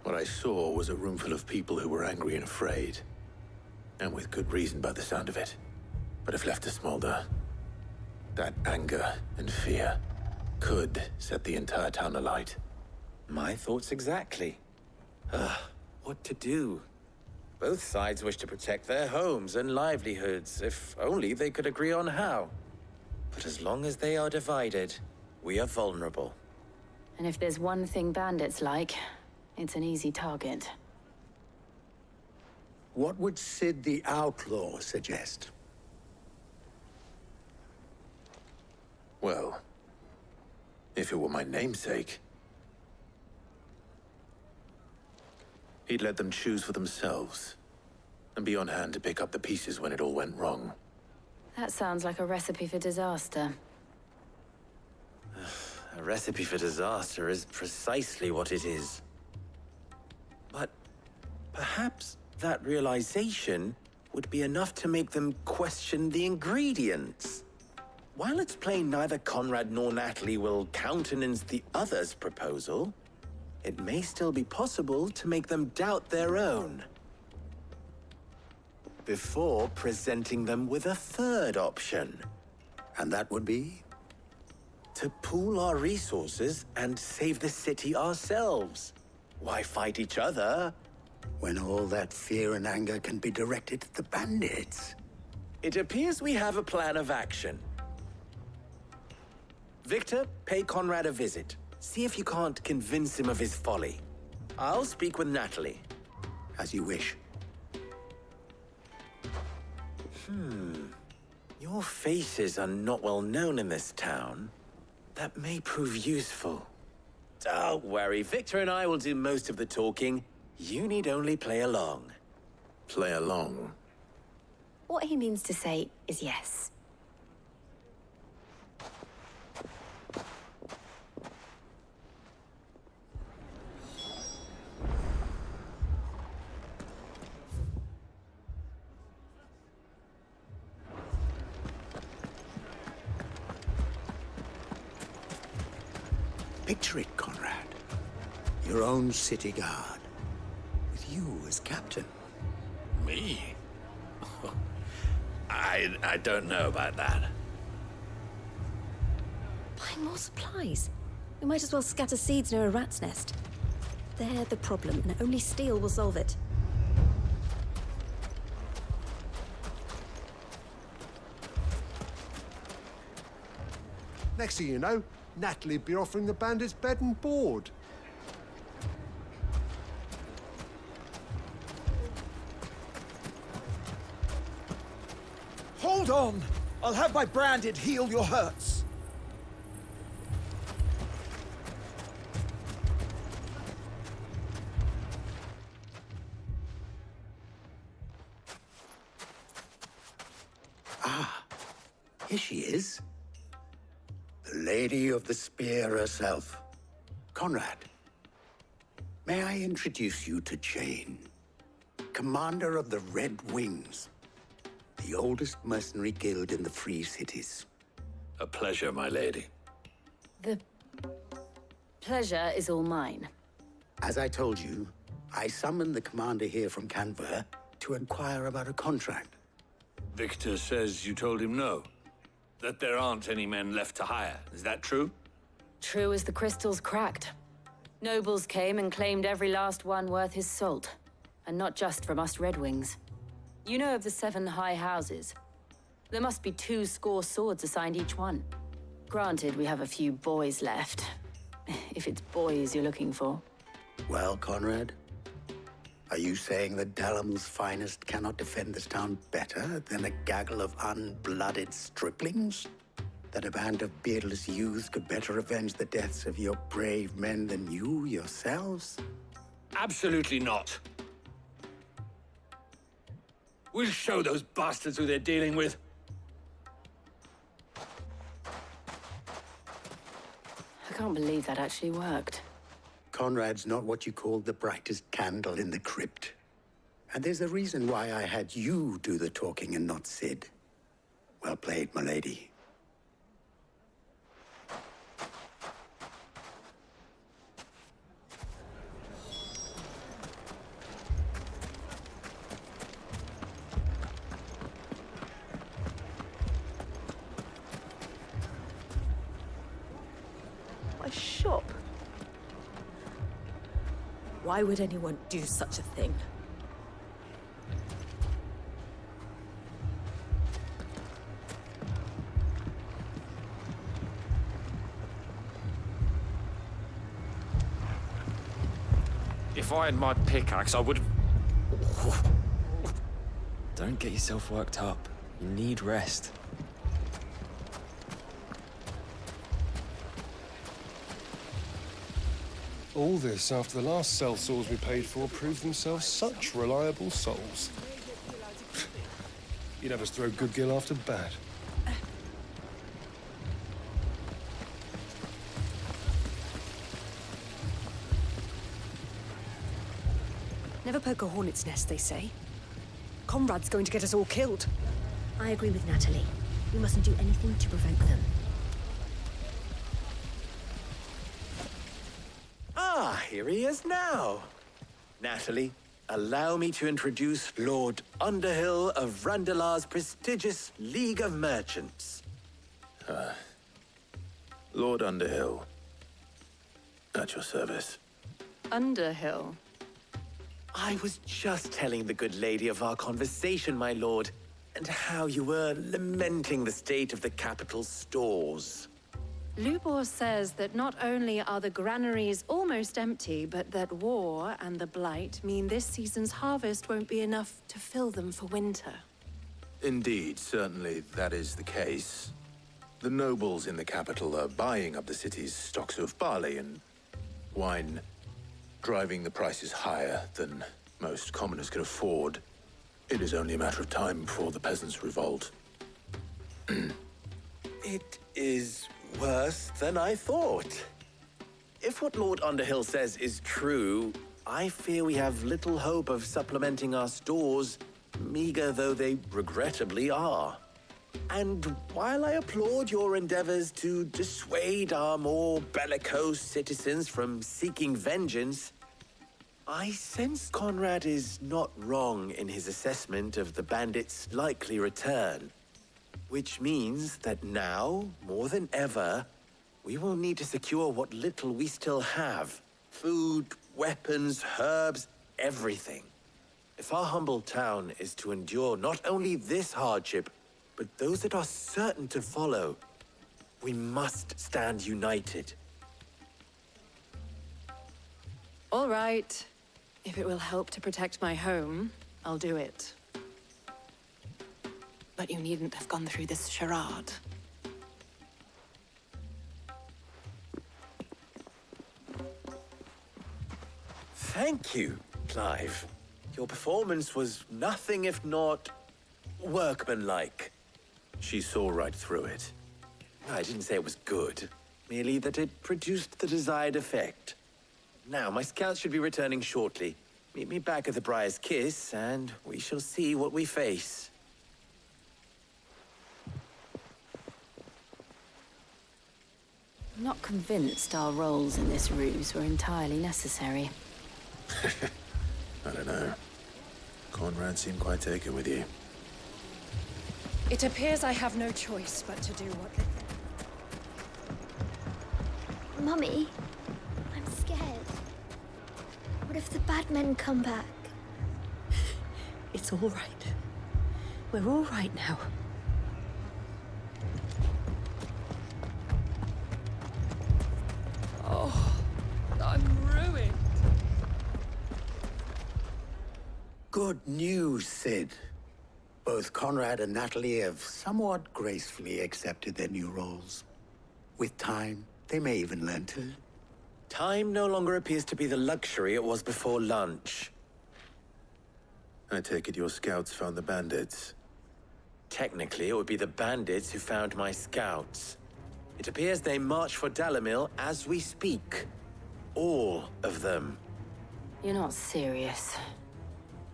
What I saw was a room full of people who were angry and afraid. And with good reason by the sound of it. But if left to smolder, that anger and fear could set the entire town alight. My thoughts exactly. What to do? Both sides wish to protect their homes and livelihoods, if only they could agree on how. But as long as they are divided, we are vulnerable. And if there's one thing bandits like, it's an easy target. What would Sid the Outlaw suggest? Well, if it were my namesake, he'd let them choose for themselves and be on hand to pick up the pieces when it all went wrong. That sounds like a recipe for disaster. A recipe for disaster is precisely what it is. But perhaps that realization would be enough to make them question the ingredients. While it's plain neither Conrad nor Natalie will countenance the other's proposal, it may still be possible to make them doubt their own. Before presenting them with a third option. And that would be? To pool our resources and save the city ourselves. Why fight each other? When all that fear and anger can be directed at the bandits. It appears we have a plan of action. Victor, pay Conrad a visit. See if you can't convince him of his folly. I'll speak with Natalie. As you wish. Your faces are not well known in this town. That may prove useful. Don't worry, Victor and I will do most of the talking. You need only play along. Play along? What he means to say is yes. Picture it, Conrad. Your own city guard. With you as captain. Me? I don't know about that. Buying more supplies. We might as well scatter seeds near a rat's nest. They're the problem, and only steel will solve it. Next thing you know, Natalie'd be offering the bandits bed and board. Hold on! I'll have my branded heal your hurts. Ah, here she is. The Lady of the Spear herself. Conrad, may I introduce you to Jane, commander of the Red Wings, the oldest mercenary guild in the Free Cities. A pleasure, my lady. The pleasure is all mine. As I told you, I summoned the commander here from Canver to inquire about a contract. Victor says you told him no. That there aren't any men left to hire. Is that true? True as the crystals cracked. Nobles came and claimed every last one worth his salt. And not just from us Red Wings. You know of the 7 high houses. There must be 200 swords assigned each one. Granted, we have a few boys left. If it's boys you're looking for. Well, Conrad, are you saying that Dalamil's finest cannot defend this town better than a gaggle of unblooded striplings? That a band of beardless youths could better avenge the deaths of your brave men than you yourselves? Absolutely not. We'll show those bastards who they're dealing with. I can't believe that actually worked. Conrad's not what you called the brightest candle in the crypt. And there's a reason why I had you do the talking and not Sid. Well played, my lady. My shop? Why would anyone do such a thing? If I had my pickaxe, I would have... Don't get yourself worked up. You need rest. All this after the last sellswords we paid for proved themselves such reliable souls. You'd have us throw good gil after bad. Never poke a hornet's nest, they say. Conrad's going to get us all killed. I agree with Natalie. We mustn't do anything to prevent them. Ah, here he is now. Natalie, allow me to introduce Lord Underhill of Randalar's prestigious League of Merchants. Lord Underhill. At your service. Underhill. I was just telling the good lady of our conversation, my lord, and how you were lamenting the state of the capital's stores. Lubor says that not only are the granaries almost empty, but that war and the Blight mean this season's harvest won't be enough to fill them for winter. Indeed, certainly that is the case. The nobles in the capital are buying up the city's stocks of barley and wine, driving the prices higher than most commoners can afford. It is only a matter of time before the peasants revolt. It is worse than I thought. If what Lord Underhill says is true, I fear we have little hope of supplementing our stores, meager though they regrettably are. And while I applaud your endeavors to dissuade our more bellicose citizens from seeking vengeance, I sense Conrad is not wrong in his assessment of the bandits' likely return. Which means that now, more than ever, we will need to secure what little we still have. Food, weapons, herbs, everything. If our humble town is to endure not only this hardship, but those that are certain to follow, we must stand united. All right. If it will help to protect my home, I'll do it. But you needn't have gone through this charade. Thank you, Clive. Your performance was nothing if not workmanlike. She saw right through it. I didn't say it was good, merely that it produced the desired effect. Now, my scouts should be returning shortly. Meet me back at the Briar's Kiss, and we shall see what we face. I'm not convinced our roles in this ruse were entirely necessary. I don't know. Conrad seemed quite taken with you. It appears I have no choice but to do what they... Mummy, I'm scared. What if the bad men come back? It's all right. We're all right now. Oh, I'm ruined. Good news, Sid. Both Conrad and Natalie have somewhat gracefully accepted their new roles. With time, they may even learn to... Time no longer appears to be the luxury it was before lunch. I take it your scouts found the bandits. Technically, it would be the bandits who found my scouts. It appears they march for Dalimil as we speak. All of them. You're not serious.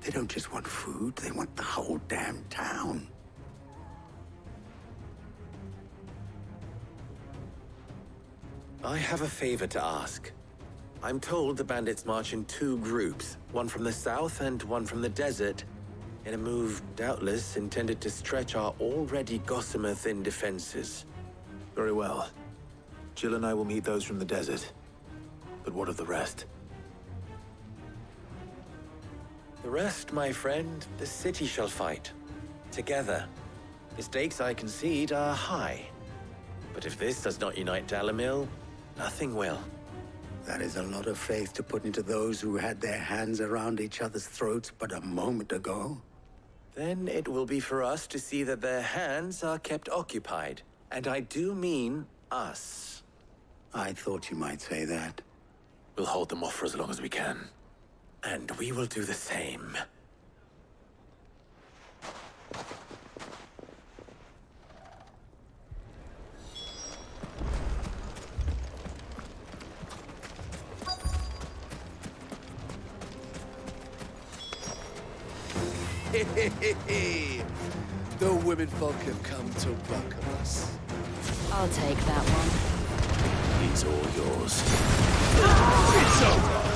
They don't just want food, they want the whole damn town. I have a favor to ask. I'm told the bandits march in two groups, one from the south and one from the desert, in a move doubtless intended to stretch our already gossamer-thin defenses. Very well. Jill and I will meet those from the desert. But what of the rest? The rest, my friend, the city shall fight. Together. The stakes, I concede, are high. But if this does not unite Dalimil, nothing will. That is a lot of faith to put into those who had their hands around each other's throats but a moment ago. Then it will be for us to see that their hands are kept occupied. And I do mean us. I thought you might say that. We'll hold them off for as long as we can. And we will do the same. The women folk have come to welcome us. I'll take that one. He's all yours. It's over!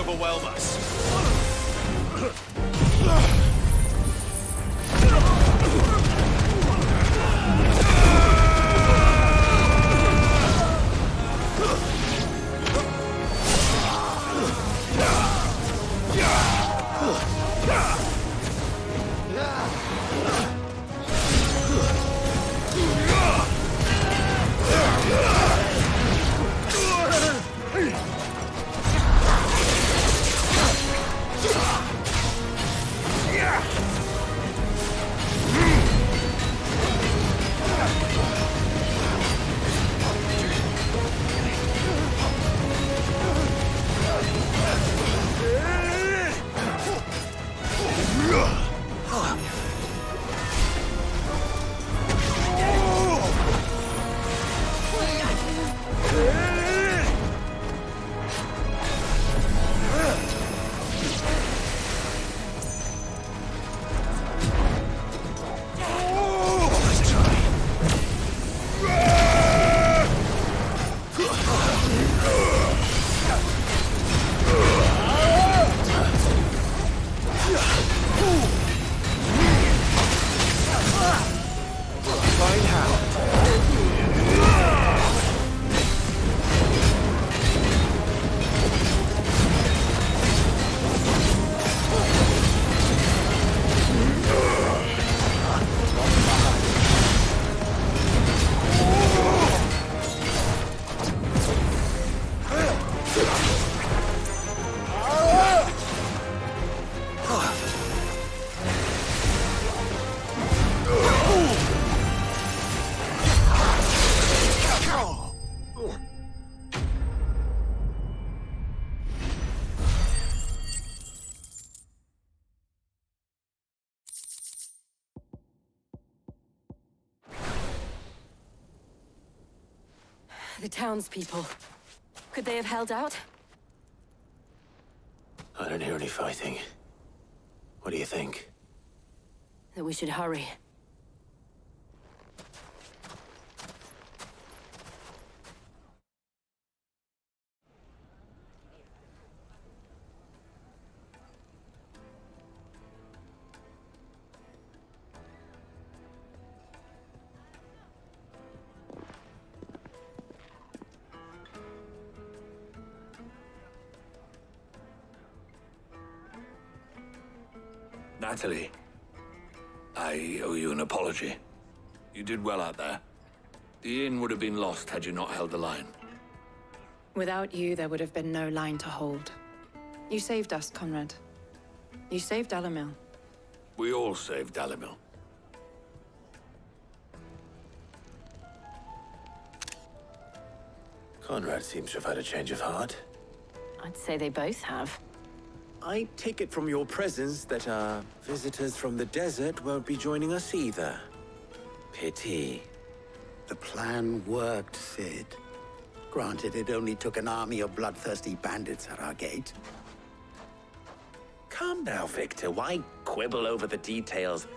overwhelm us. The townspeople. Could they have held out? I don't hear any fighting. What do you think? That we should hurry. Natalie, I owe you an apology. You did well out there. The inn would have been lost had you not held the line. Without you, there would have been no line to hold. You saved us, Conrad. You saved Dalimil. We all saved Dalimil. Conrad seems to have had a change of heart. I'd say they both have. I take it from your presence that our visitors from the desert won't be joining us either. Pity. The plan worked, Sid. Granted, it only took an army of bloodthirsty bandits at our gate. Calm now, Victor. Why quibble over the details?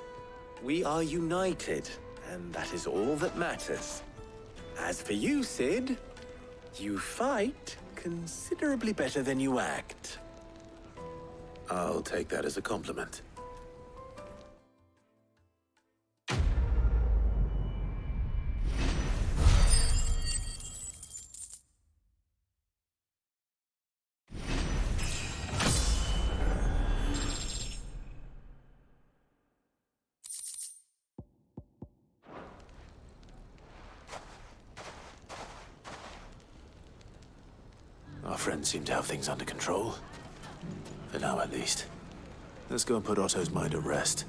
We are united, and that is all that matters. As for you, Sid, you fight considerably better than you act. I'll take that as a compliment. Our friends seem to have things under control. For now, at least. Let's go and put Otto's mind at rest.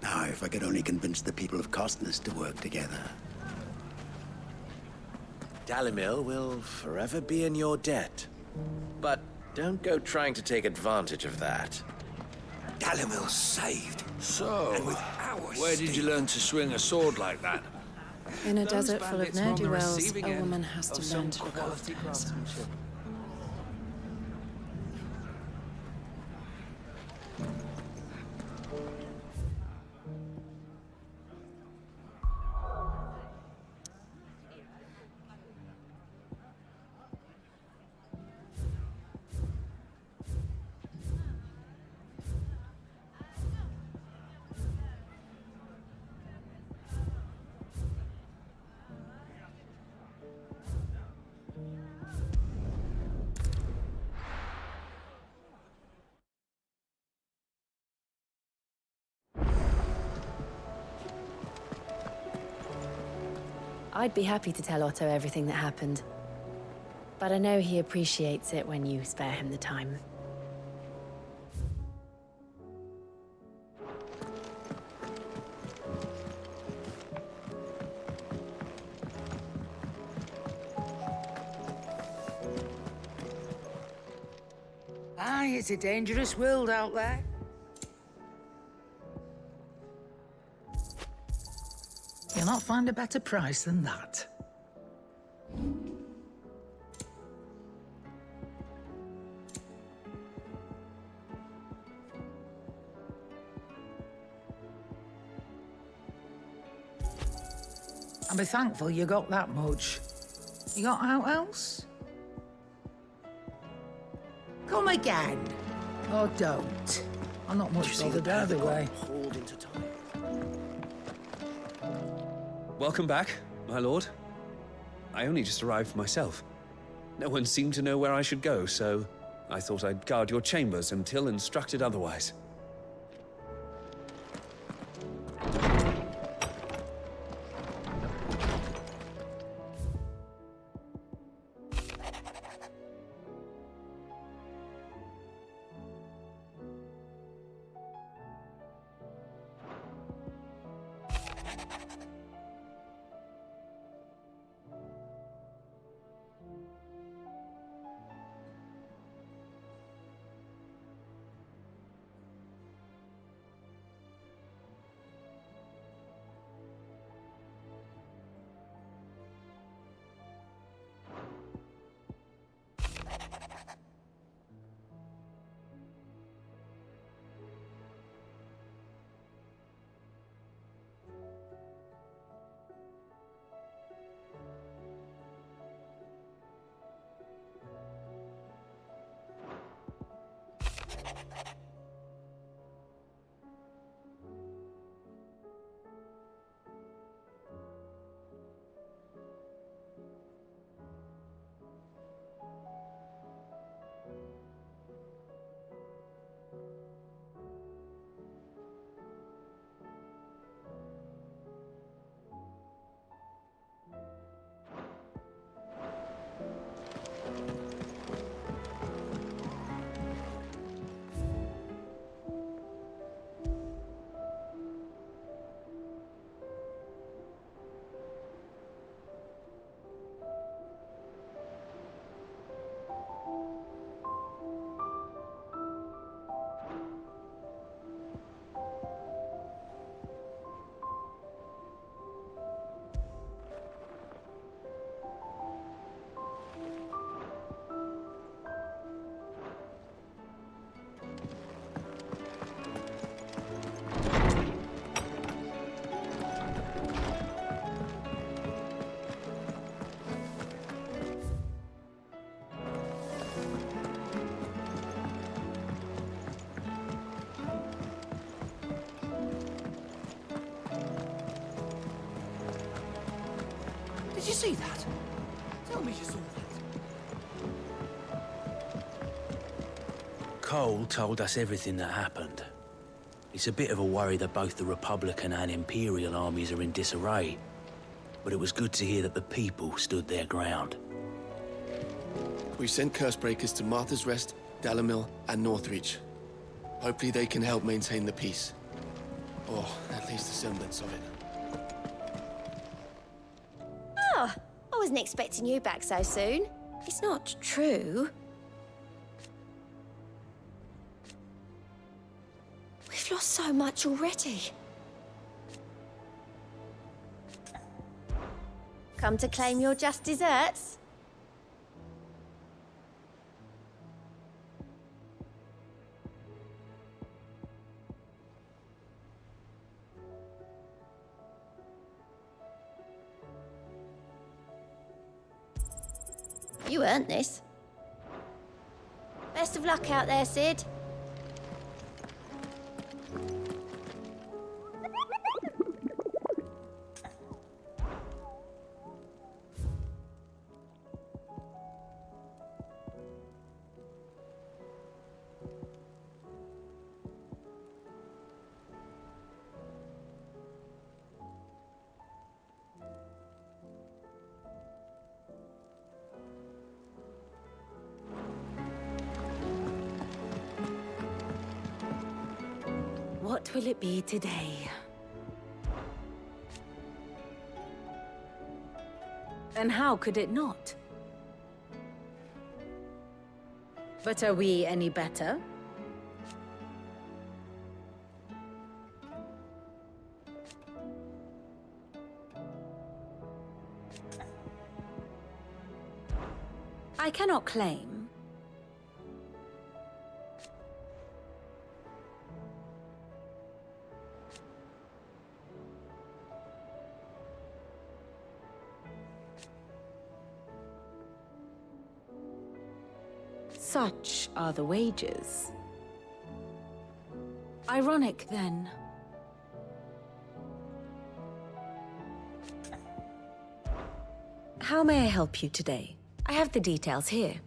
Now, if I could only convince the people of Costness to work together. Dalimil will forever be in your debt. But don't go trying to take advantage of that. Dalimil's saved. So, where did you learn to swing a sword like that? In a desert full of ne'er-do-wells, a woman has to learn to look after herself. I'd be happy to tell Otto everything that happened. But I know he appreciates it when you spare him the time. Aye, it's a dangerous world out there. You'll not find a better price than that. I'll be thankful you got that much. You got out else? Come again. Or don't. I'm not much bothered either way. Welcome back, my lord. I only just arrived myself. No one seemed to know where I should go, so I thought I'd guard your chambers until instructed otherwise. Did you see that? Tell me you saw that. Cole told us everything that happened. It's a bit of a worry that both the Republican and Imperial armies are in disarray. But it was good to hear that the people stood their ground. We've sent Cursebreakers to Martha's Rest, Dalamil, and Northreach. Hopefully they can help maintain the peace. Or at least a semblance of it. Oh, I wasn't expecting you back so soon. It's not true. We've lost so much already. Come to claim your just desserts? You earned this. Best of luck out there, Sid. will it be today? And how could it not? But are we any better? I cannot claim. Such are the wages. Ironic, then. How may I help you today? I have the details here.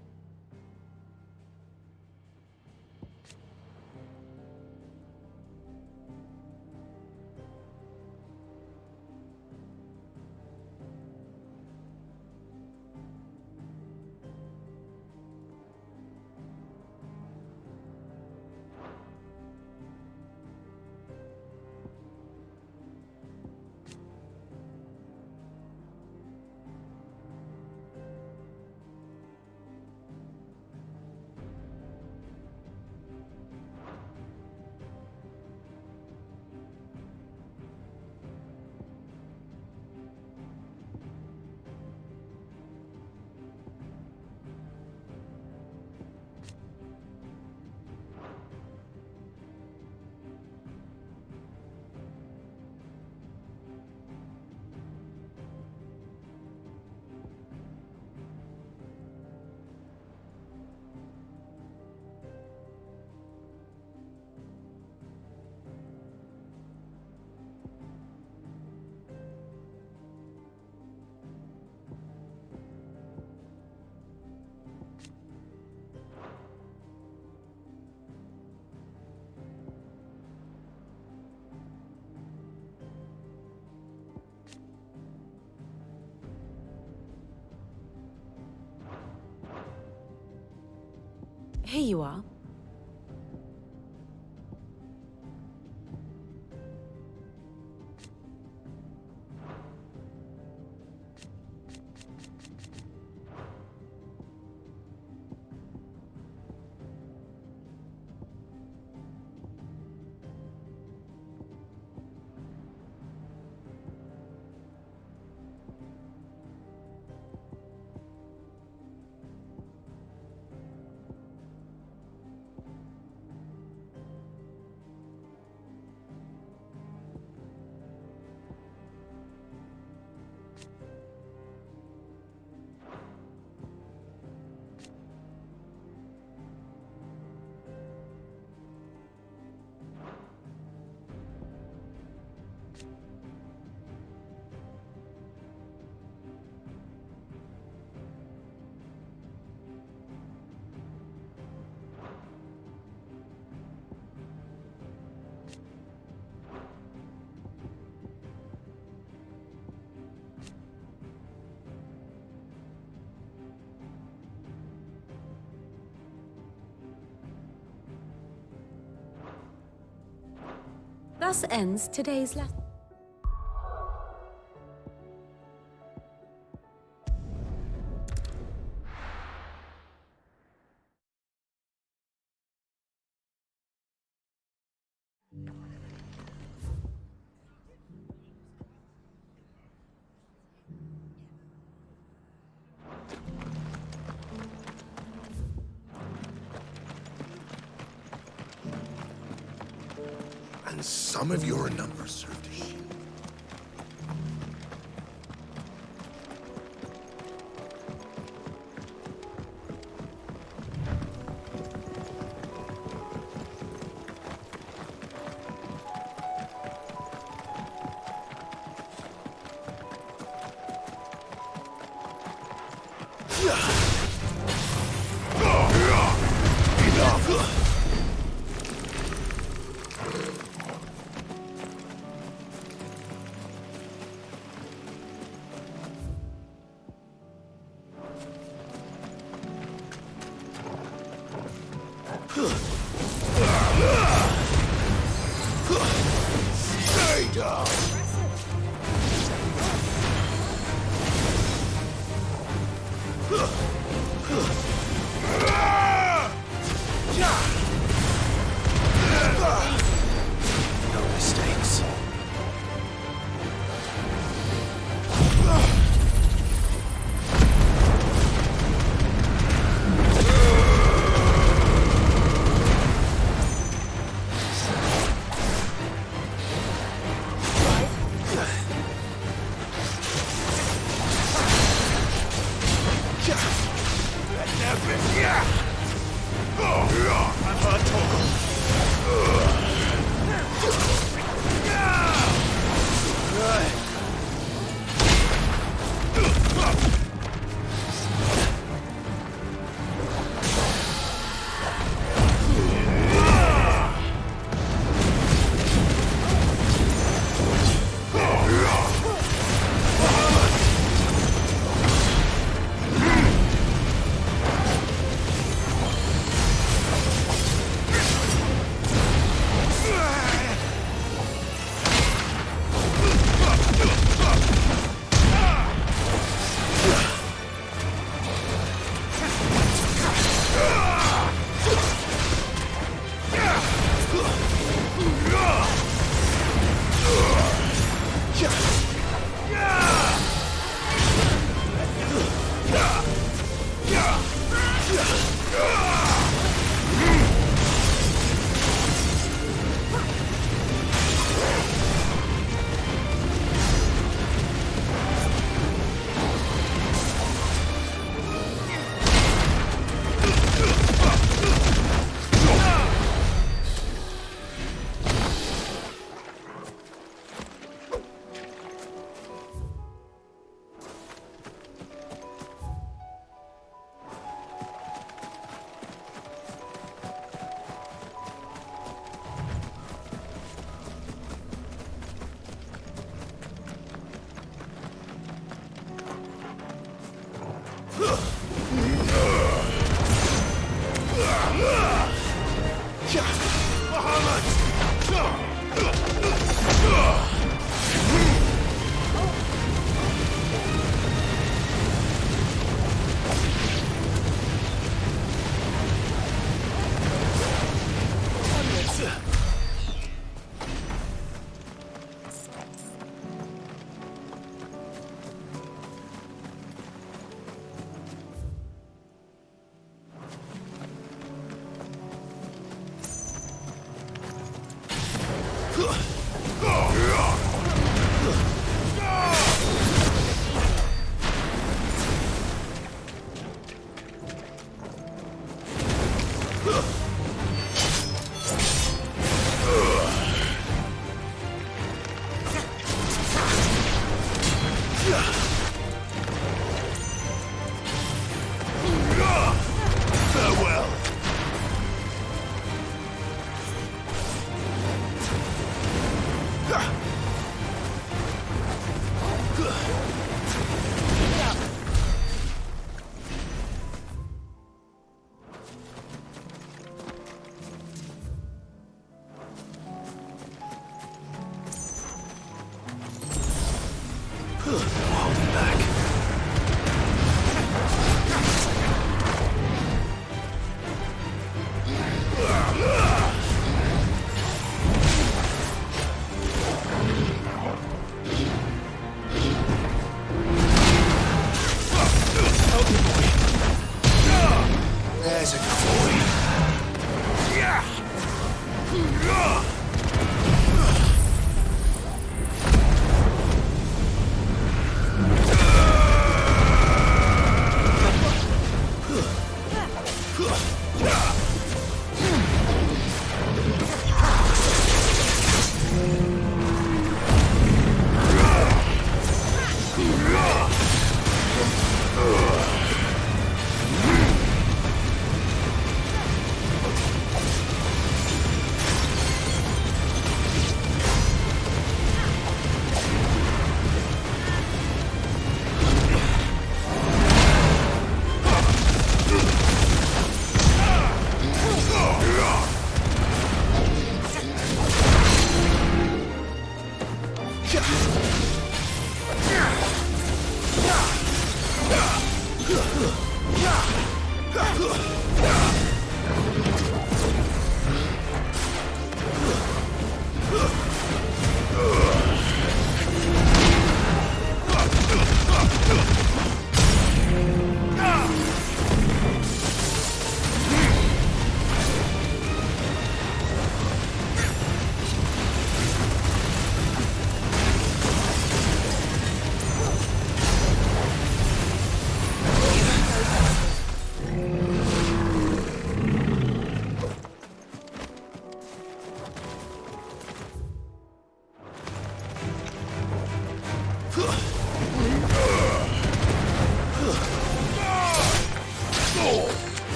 Here you are. Thus ends today's lesson. And some of your numbers served a shield. Ugh. No mistakes.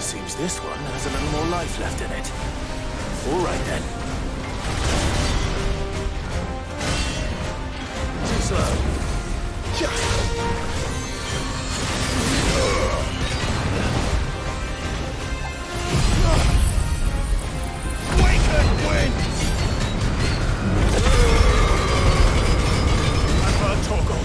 Seems this one has a little more life left in it. All right, then. Too slow. Awaken wind! I've toggle.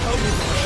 Help me.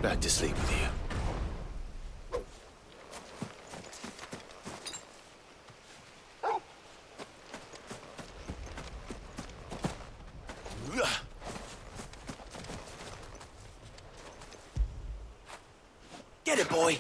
Back to sleep with you. Get it, boy!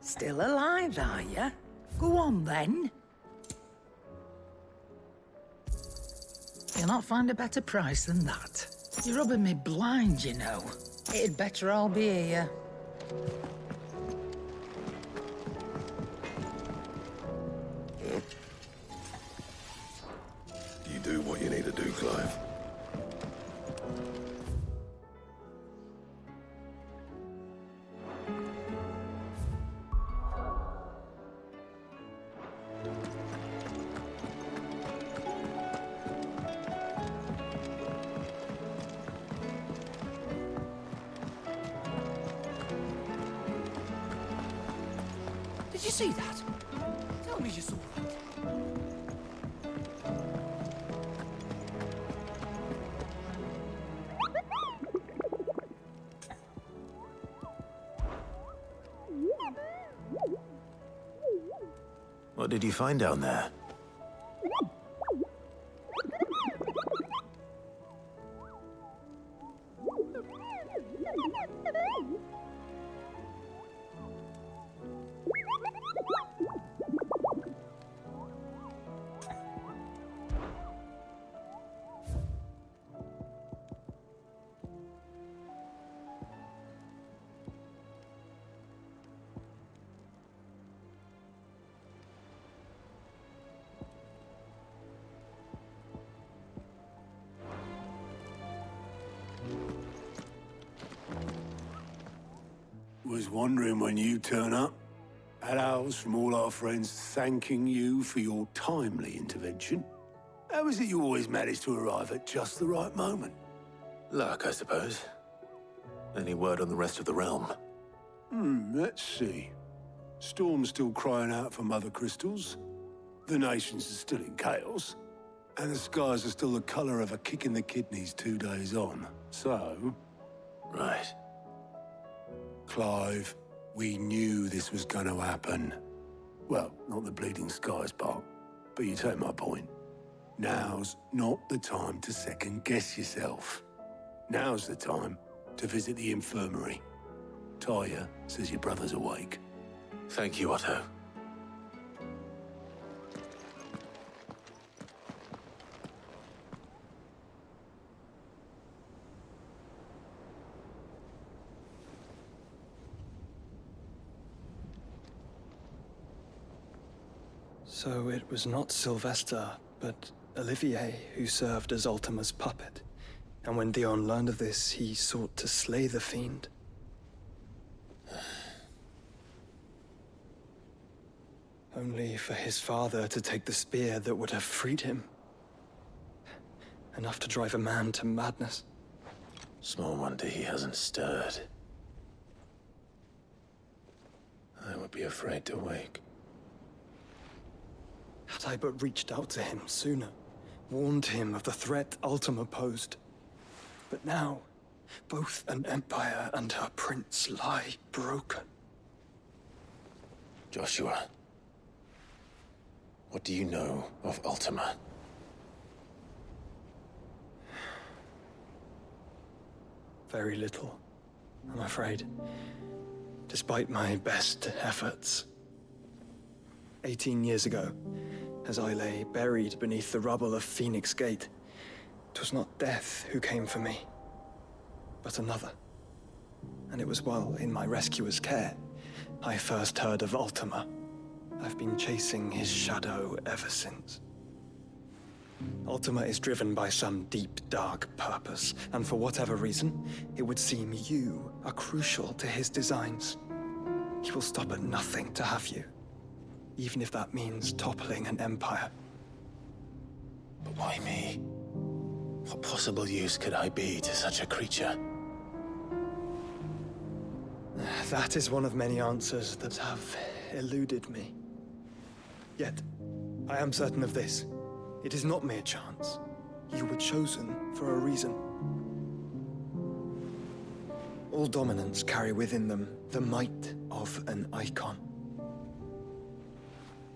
Still alive, are you? Go on, then. You'll not find a better price than that. You're rubbing me blind, you know. It'd better all be here. You do what you need to do, Clive. Did you see that? Tell me you saw that. What did you find down there? Was wondering when you turn up. Had ours from all our friends thanking you for your timely intervention. How is it you always manage to arrive at just the right moment? Luck, I suppose. Any word on the rest of the realm? Let's see. Storm's still crying out for Mother Crystals. The nations are still in chaos. And the skies are still the color of a kick in the kidneys 2 days on. So... Right. Clive, we knew this was going to happen. Well, not the bleeding skies part, but you take my point. Now's not the time to second-guess yourself. Now's the time to visit the infirmary. Talia says your brother's awake. Thank you, Otto. So it was not Sylvester, but Olivier who served as Ultima's puppet. And when Dion learned of this, he sought to slay the fiend. Only for his father to take the spear that would have freed him. Enough to drive a man to madness. Small wonder he hasn't stirred. I would be afraid to wake. Had I but reached out to him sooner, warned him of the threat Ultima posed. But now, both an empire and her prince lie broken. Joshua, what do you know of Ultima? Very little, I'm afraid. Despite my best efforts. 18 years ago, as I lay buried beneath the rubble of Phoenix Gate, 'twas not death who came for me, but another. And it was while in my rescuer's care, I first heard of Ultima. I've been chasing his shadow ever since. Ultima is driven by some deep, dark purpose, and for whatever reason, it would seem you are crucial to his designs. He will stop at nothing to have you, even if that means toppling an empire. But why me? What possible use could I be to such a creature? That is one of many answers that have eluded me. Yet, I am certain of this. It is not mere chance. You were chosen for a reason. All dominants carry within them the might of an icon.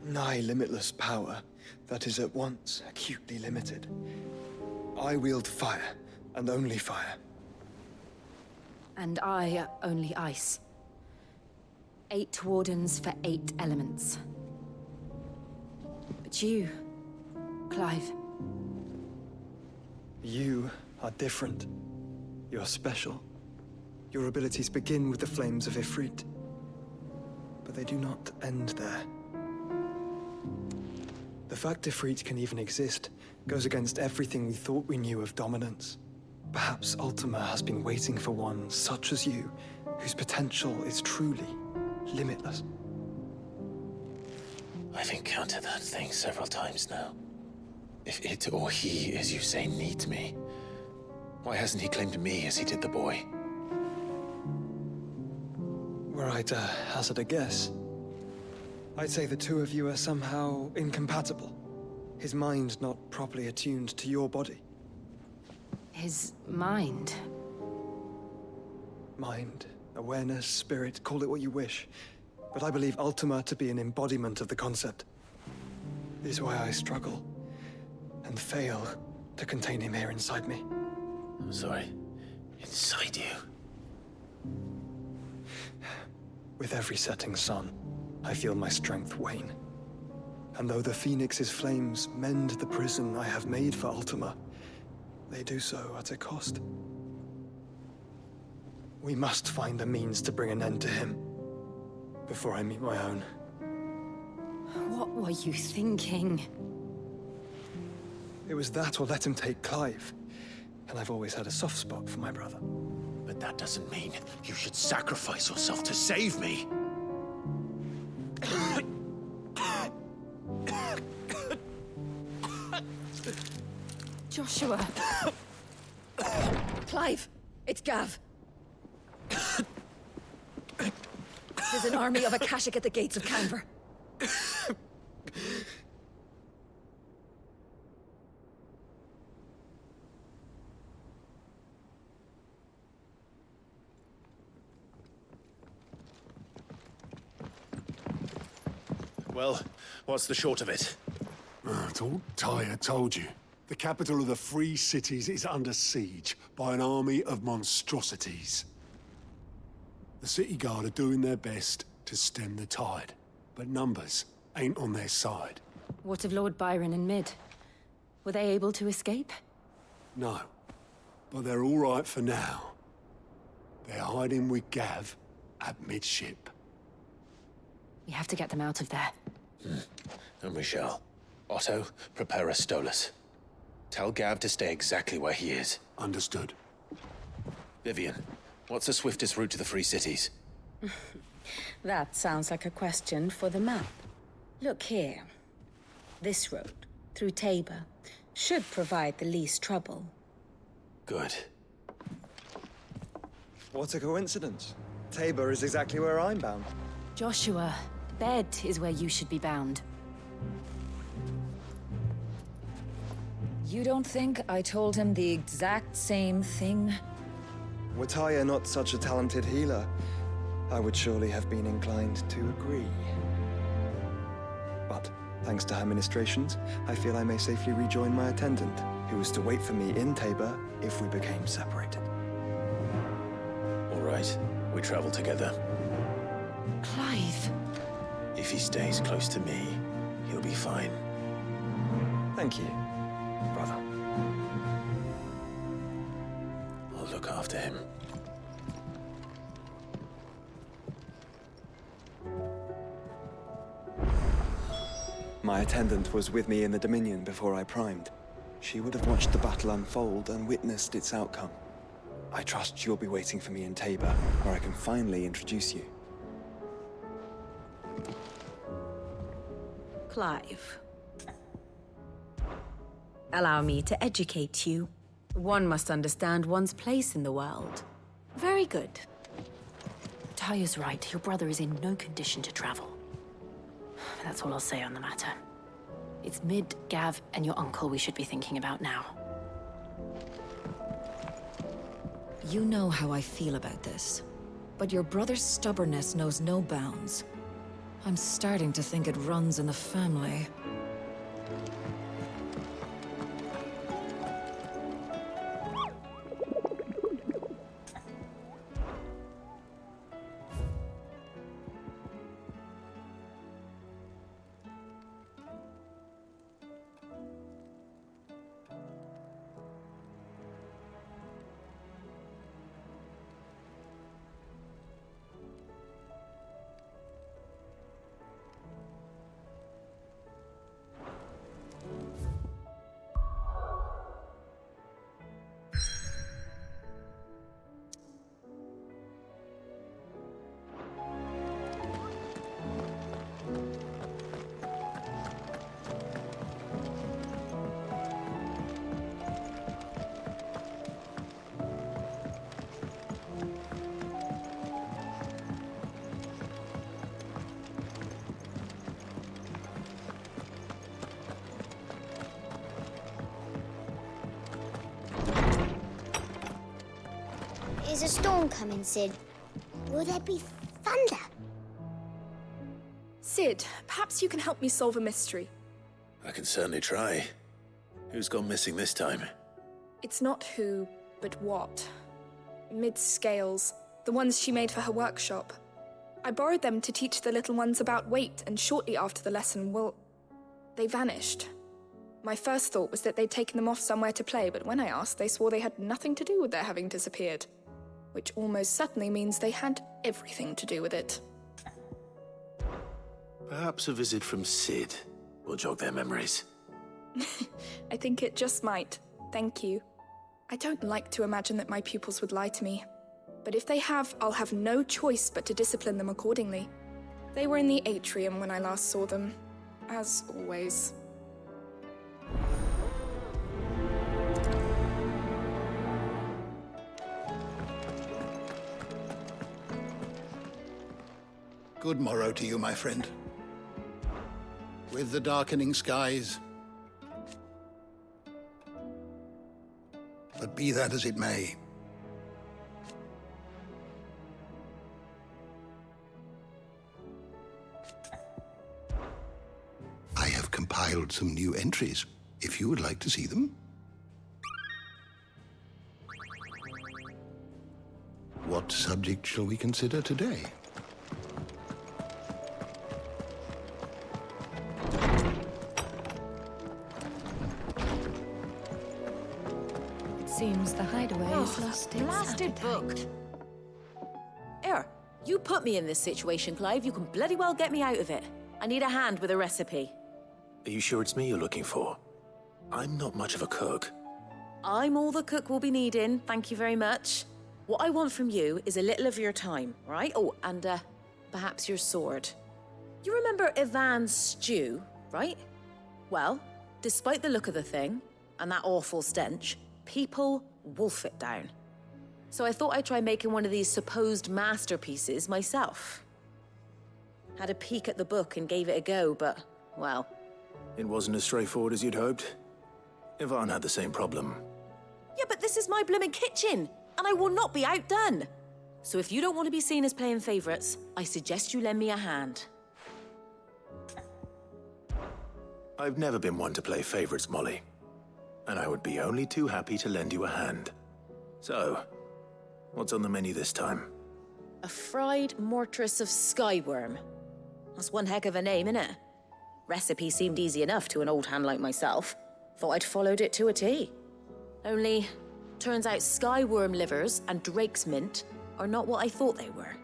Nigh limitless power that is at once acutely limited. I wield fire, and only fire. And I only ice. 8 wardens for 8 elements. But you, Clive. You are different. You're special. Your abilities begin with the flames of Ifrit. But they do not end there. The fact Ifrit can even exist goes against everything we thought we knew of dominance. Perhaps Ultima has been waiting for one such as you, whose potential is truly limitless. I've encountered that thing several times now. If it or he, as you say, needs me, why hasn't he claimed me as he did the boy? Were I to hazard a guess, I'd say the two of you are somehow incompatible. His mind not properly attuned to your body. His mind? Mind, awareness, spirit, call it what you wish. But I believe Ultima to be an embodiment of the concept. It is why I struggle and fail to contain him here inside me. I'm sorry. Inside you? With every setting sun, I feel my strength wane. And though the Phoenix's flames mend the prison I have made for Ultima, they do so at a cost. We must find a means to bring an end to him before I meet my own. What were you thinking? It was that or let him take Clive. And I've always had a soft spot for my brother. But that doesn't mean you should sacrifice yourself to save me. Joshua. Clive, it's Gav. There's an army of Akashic at the gates of Canver. Well, what's the short of it? It's all Tyre told you. The capital of the Free Cities is under siege by an army of monstrosities. The city guard are doing their best to stem the tide, but numbers ain't on their side. What of Lord Byron and Mid? Were they able to escape? No, but they're all right for now. They're hiding with Gav at midship. We have to get them out of there. And we shall. Otto, prepare a Stolas. Tell Gav to stay exactly where he is. Understood. Vivian, what's the swiftest route to the Free Cities? That sounds like a question for the map. Look here. This road, through Tabor, should provide the least trouble. Good. What a coincidence. Tabor is exactly where I'm bound. Joshua, bed is where you should be bound. You don't think I told him the exact same thing? Were Tyre not such a talented healer, I would surely have been inclined to agree. But, thanks to her ministrations, I feel I may safely rejoin my attendant, who was to wait for me in Tabor if we became separated. All right, we travel together. Clive. If he stays close to me, he'll be fine. Thank you, brother. I'll look after him. My attendant was with me in the Dominion before I primed. She would have watched the battle unfold and witnessed its outcome. I trust you'll be waiting for me in Tabor, where I can finally introduce you. Clive. Allow me to educate you. One must understand one's place in the world. Very good. Taya's right. Your brother is in no condition to travel. That's all I'll say on the matter. It's Mid, Gav, and your uncle we should be thinking about now. You know how I feel about this, but your brother's stubbornness knows no bounds. I'm starting to think it runs in the family. Is a storm coming, Sid? Will there be thunder? Sid, perhaps you can help me solve a mystery. I can certainly try. Who's gone missing this time? It's not who, but what. Mid's scales, the ones she made for her workshop. I borrowed them to teach the little ones about weight, and shortly after the lesson, they vanished. My first thought was that they'd taken them off somewhere to play, but when I asked, they swore they had nothing to do with their having disappeared. Which almost certainly means they had everything to do with it. Perhaps a visit from Sid will jog their memories. I think it just might. Thank you. I don't like to imagine that my pupils would lie to me. But if they have, I'll have no choice but to discipline them accordingly. They were in the atrium when I last saw them, as always. Good morrow to you, my friend. With the darkening skies. But be that as it may, I have compiled some new entries, if you would like to see them. What subject shall we consider today? Seems the hideaway has lost its blasted appetite. book. Here, you put me in this situation, Clive. You can bloody well get me out of it. I need a hand with a recipe. Are you sure it's me you're looking for? I'm not much of a cook. I'm all the cook will be needing, thank you very much. What I want from you is a little of your time, right? Oh, and perhaps your sword. You remember Ivan's stew, right? Well, despite the look of the thing, and that awful stench, people wolf it down. So I thought I'd try making one of these supposed masterpieces myself. Had a peek at the book and gave it a go, but, well... It wasn't as straightforward as you'd hoped. Ivan had the same problem. Yeah, but this is my blooming kitchen, and I will not be outdone. So if you don't want to be seen as playing favorites, I suggest you lend me a hand. I've never been one to play favorites, Molly. And I would be only too happy to lend you a hand. So, what's on the menu this time? A fried mortress of skyworm. That's one heck of a name, innit? Recipe seemed easy enough to an old hand like myself. Thought I'd followed it to a T. Only, turns out skyworm livers and drake's mint are not what I thought they were.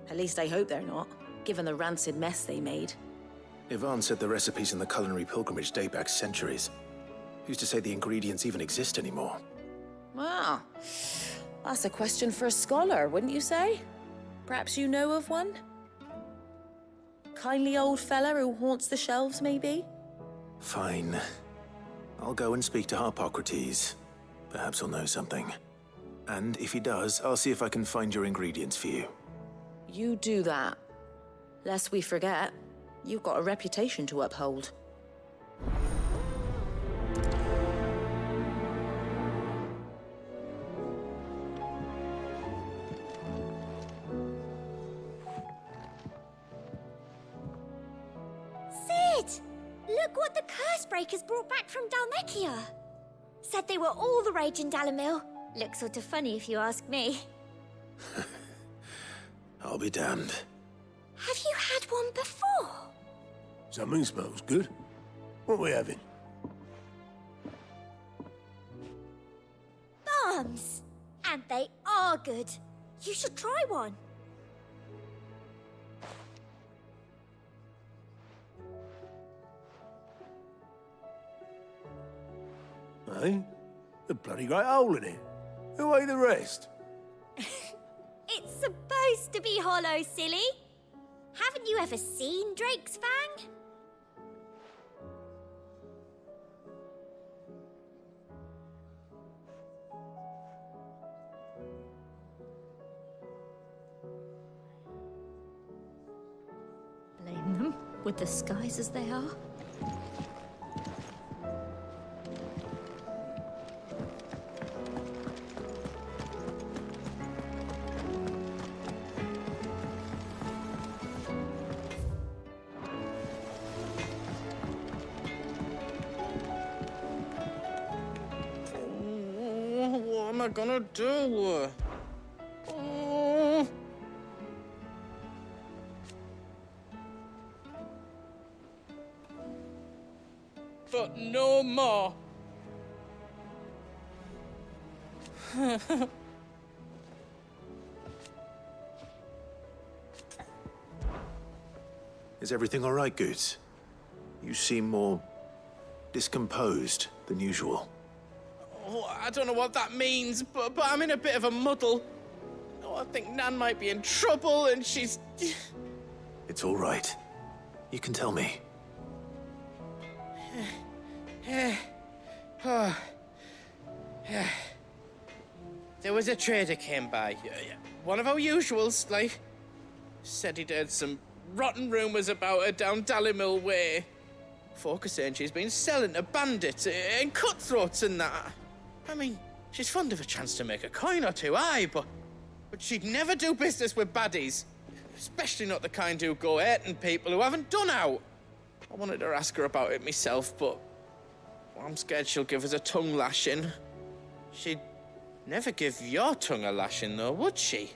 At least I hope they're not, given the rancid mess they made. Ivan said the recipes in the culinary pilgrimage date back centuries. Who's to say the ingredients even exist anymore? Well, that's a question for a scholar, wouldn't you say? Perhaps you know of one? Kindly old fella who haunts the shelves, maybe? Fine. I'll go and speak to Harpocrates. Perhaps he'll know something. And if he does, I'll see if I can find your ingredients for you. You do that. Lest we forget, you've got a reputation to uphold. Sid! Look what the Cursebreakers brought back from Dalmekia. Said they were all the rage in Dalimil. Looks sort of funny if you ask me. I'll be damned. Have you had one before? Something smells good. What are we having? Bombs! And they are good. You should try one. Eh? A bloody great hole in it. Who ate the rest? It's supposed to be hollow, silly. Haven't you ever seen Drake's Fang? Blame them, with the skies as they are. What am I gonna do? Oh. But no more. Is everything all right, Goots? You seem more discomposed than usual. Oh, I don't know what that means, but I'm in a bit of a muddle. Oh, I think Nan might be in trouble, and she's... It's all right. You can tell me. There was a trader came by. One of our usuals, like. Said he'd heard some rotten rumours about her down Dalimil Way. Folk are saying she's been selling to bandits and cutthroats and that. I mean, she's fond of a chance to make a coin or two, aye, but she'd never do business with baddies. Especially not the kind who go hurting people who haven't done out. I wanted to ask her about it myself, but I'm scared she'll give us a tongue lashing. She'd never give your tongue a lashing, though, would she?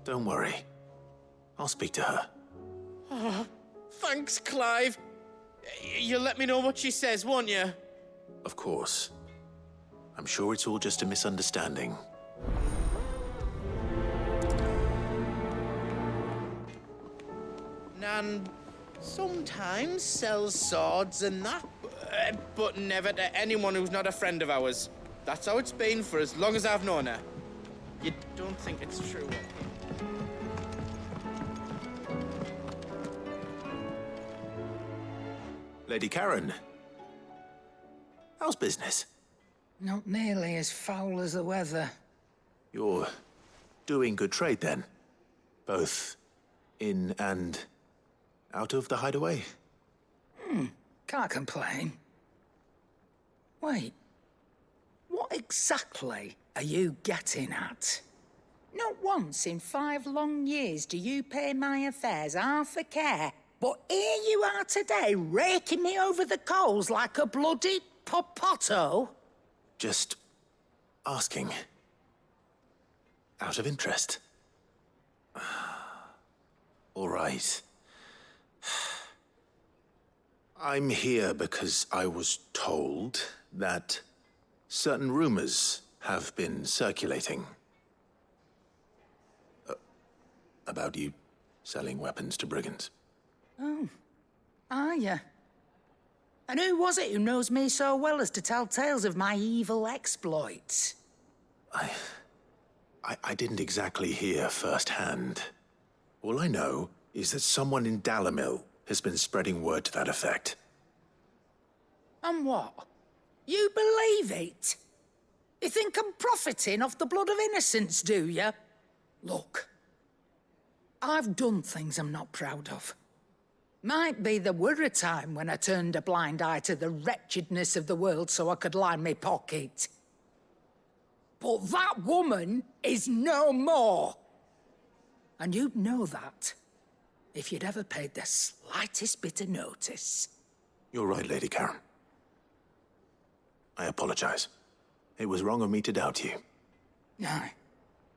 Don't worry. I'll speak to her. Oh, thanks, Clive. You'll let me know what she says, won't you? Of course. I'm sure it's all just a misunderstanding. Nan sometimes sells swords and that, but never to anyone who's not a friend of ours. That's how it's been for as long as I've known her. You don't think it's true? Lady Karen, how's business? Not nearly as foul as the weather. You're doing good trade, then? Both in and out of the hideaway? Can't complain. Wait. What exactly are you getting at? Not once in 5 long years do you pay my affairs half a care. But here you are today, raking me over the coals like a bloody popoto. Just asking. Out of interest. All right. I'm here because I was told that certain rumors have been circulating. About you selling weapons to brigands. Oh, are ya? And who was it who knows me so well as to tell tales of my evil exploits? I didn't exactly hear firsthand. All I know is that someone in Dalimil has been spreading word to that effect. And what? You believe it? You think I'm profiting off the blood of innocents, do you? Look, I've done things I'm not proud of. Might be there were a time when I turned a blind eye to the wretchedness of the world so I could line my pocket. But that woman is no more. And you'd know that if you'd ever paid the slightest bit of notice. You're right, Lady Karen. I apologize. It was wrong of me to doubt you. No,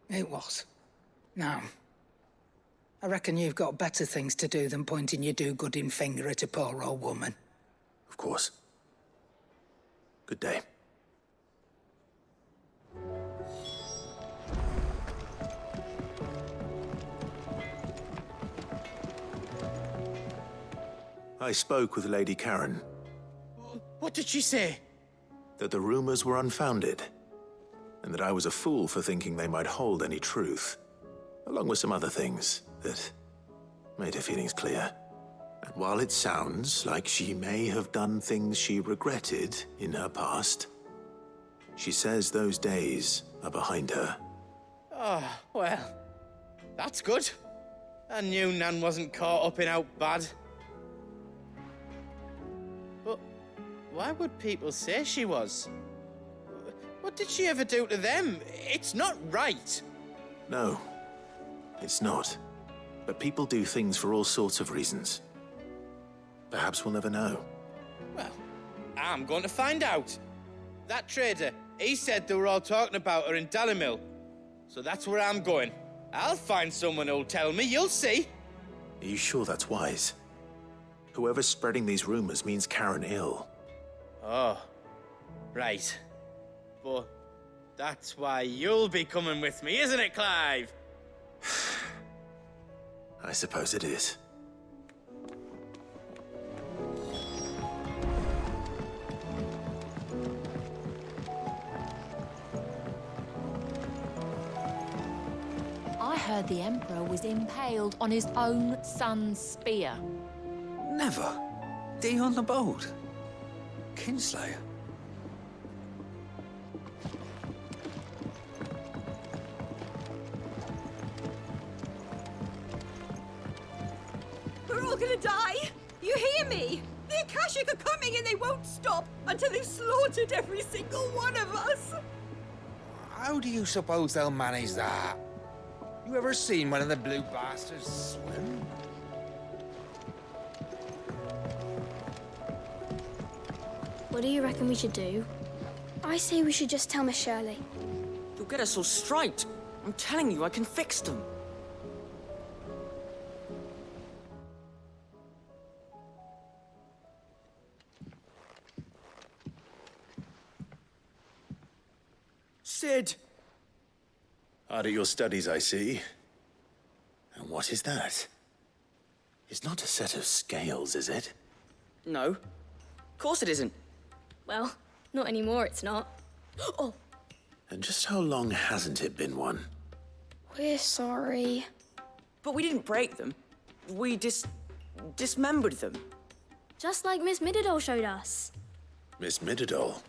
it was. Now, I reckon you've got better things to do than pointing your do-gooding finger at a poor old woman. Of course. Good day. I spoke with Lady Karen. What did she say? That the rumors were unfounded, and that I was a fool for thinking they might hold any truth, along with some other things that made her feelings clear. And while it sounds like she may have done things she regretted in her past, she says those days are behind her. Oh, well, that's good. I knew Nan wasn't caught up in out bad. But why would people say she was? What did she ever do to them? It's not right. No, it's not. But people do things for all sorts of reasons. Perhaps we'll never know. Well, I'm going to find out. That trader, he said they were all talking about her in Dalimil. So that's where I'm going. I'll find someone who'll tell me, you'll see. Are you sure that's wise? Whoever's spreading these rumors means Karen ill. Oh, right. But that's why you'll be coming with me, isn't it, Clive? I suppose it is. I heard the Emperor was impaled on his own son's spear. Never. Dee on the boat. Kinslayer. We're all gonna die! You hear me? The Akashic are coming and they won't stop until they've slaughtered every single one of us! How do you suppose they'll manage that? You ever seen one of the blue bastards swim? What do you reckon we should do? I say we should just tell Miss Shirley. You'll get us all striped. I'm telling you, I can fix them. Sid! Hard at your studies, I see. And what is that? It's not a set of scales, is it? No. Of course it isn't. Well, not anymore, it's not. Oh! And just how long hasn't it been one? We're sorry. But we didn't break them. We dismembered them. Just like Miss Mididol showed us. Miss Mididol?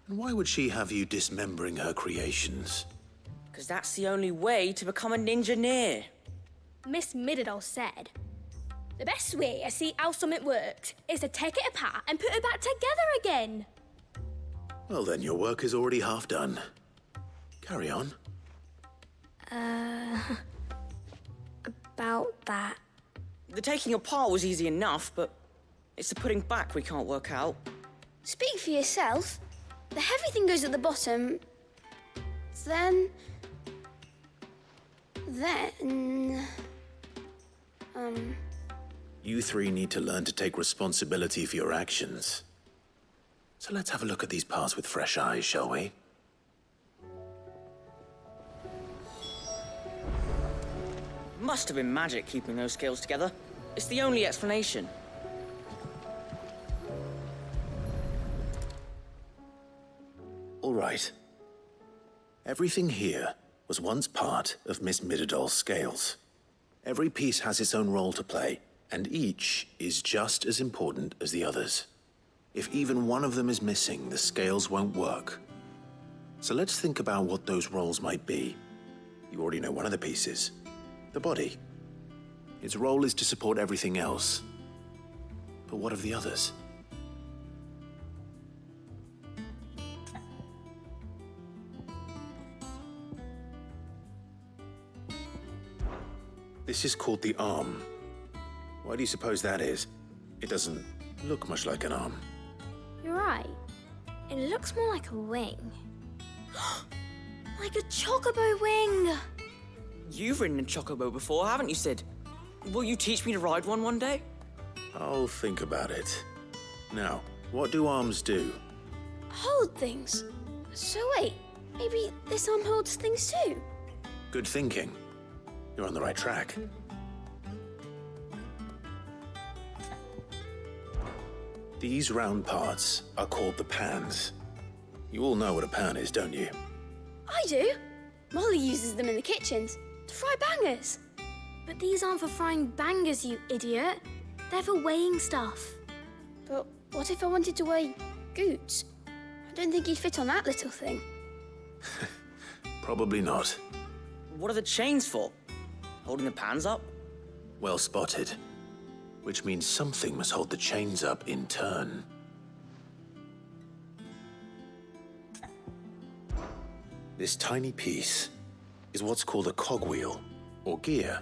And why would she have you dismembering her creations? Because that's the only way to become a ninja-neer. Miss Mididol said, the best way to see how something works is to take it apart and put it back together again. Well then, your work is already half done. Carry on. About that. The taking apart was easy enough, but it's the putting back we can't work out. Speak for yourself. The heavy thing goes at the bottom. Then... You three need to learn to take responsibility for your actions. So let's have a look at these parts with fresh eyes, shall we? Must have been magic keeping those scales together. It's the only explanation. Everything here was once part of Miss Midadol's scales. Every piece has its own role to play, and each is just as important as the others. If even one of them is missing, the scales won't work. So let's think about what those roles might be. You already know one of the pieces, the body. Its role is to support everything else. But what of the others? This is called the arm. Why do you suppose that is? It doesn't look much like an arm. You're right. It looks more like a wing. Like a chocobo wing! You've ridden a chocobo before, haven't you, Sid? Will you teach me to ride one day? I'll think about it. Now, what do arms do? Hold things. So wait, maybe this arm holds things too? Good thinking. You're on the right track. These round parts are called the pans. You all know what a pan is, don't you? I do. Molly uses them in the kitchens to fry bangers. But these aren't for frying bangers, you idiot. They're for weighing stuff. But what if I wanted to weigh goods? I don't think he'd fit on that little thing. Probably not. What are the chains for? Holding the pans up? Well spotted. Which means something must hold the chains up in turn. This tiny piece is what's called a cogwheel, or gear.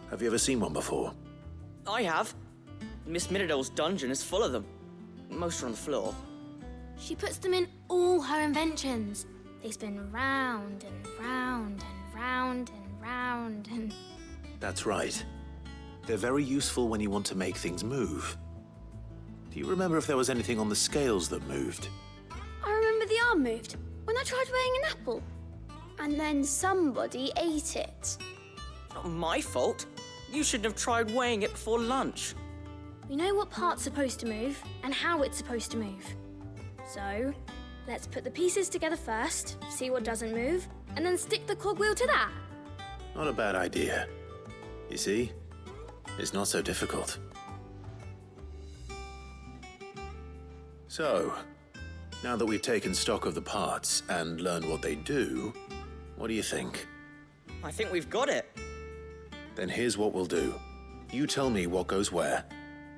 Have you ever seen one before? I have. Miss Midadol's dungeon is full of them. Most are on the floor. She puts them in all her inventions. They spin round and round and round and round and... That's right. They're very useful when you want to make things move. Do you remember if there was anything on the scales that moved? I remember the arm moved when I tried weighing an apple. And then somebody ate it. Not my fault. You shouldn't have tried weighing it before lunch. We know what part's supposed to move and how it's supposed to move. So, let's put the pieces together first, see what doesn't move, and then stick the cogwheel to that. Not a bad idea. You see? It's not so difficult. So, now that we've taken stock of the parts and learned what they do, what do you think? I think we've got it. Then here's what we'll do. You tell me what goes where,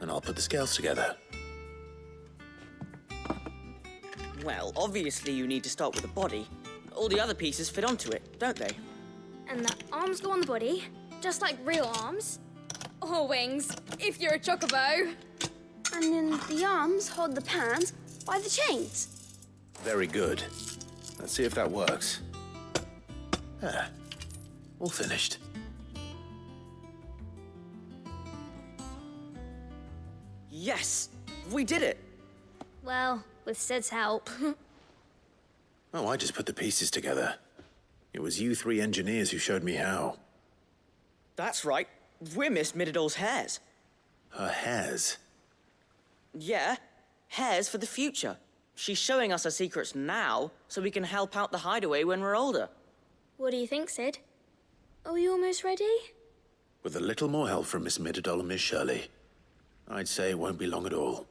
and I'll put the scales together. Well, obviously you need to start with the body. All the other pieces fit onto it, don't they? And the arms go on the body, just like real arms. Or wings, if you're a chocobo. And then the arms hold the pans by the chains. Very good. Let's see if that works. Ah, all finished. Yes! We did it! Well, with Sid's help. Oh, I just put the pieces together. It was you three engineers who showed me how. That's right. We're Miss Midadol's hares. Her hairs? Yeah, hares for the future. She's showing us her secrets now, so we can help out the hideaway when we're older. What do you think, Sid? Are we almost ready? With a little more help from Miss Midadol and Miss Shirley, I'd say it won't be long at all.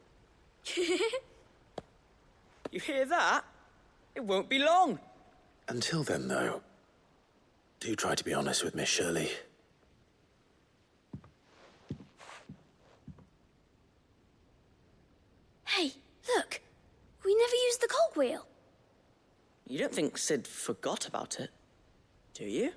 You hear that? It won't be long. Until then, though, do try to be honest with Miss Shirley. Hey, look! We never used the cogwheel. You don't think Sid forgot about it, do you?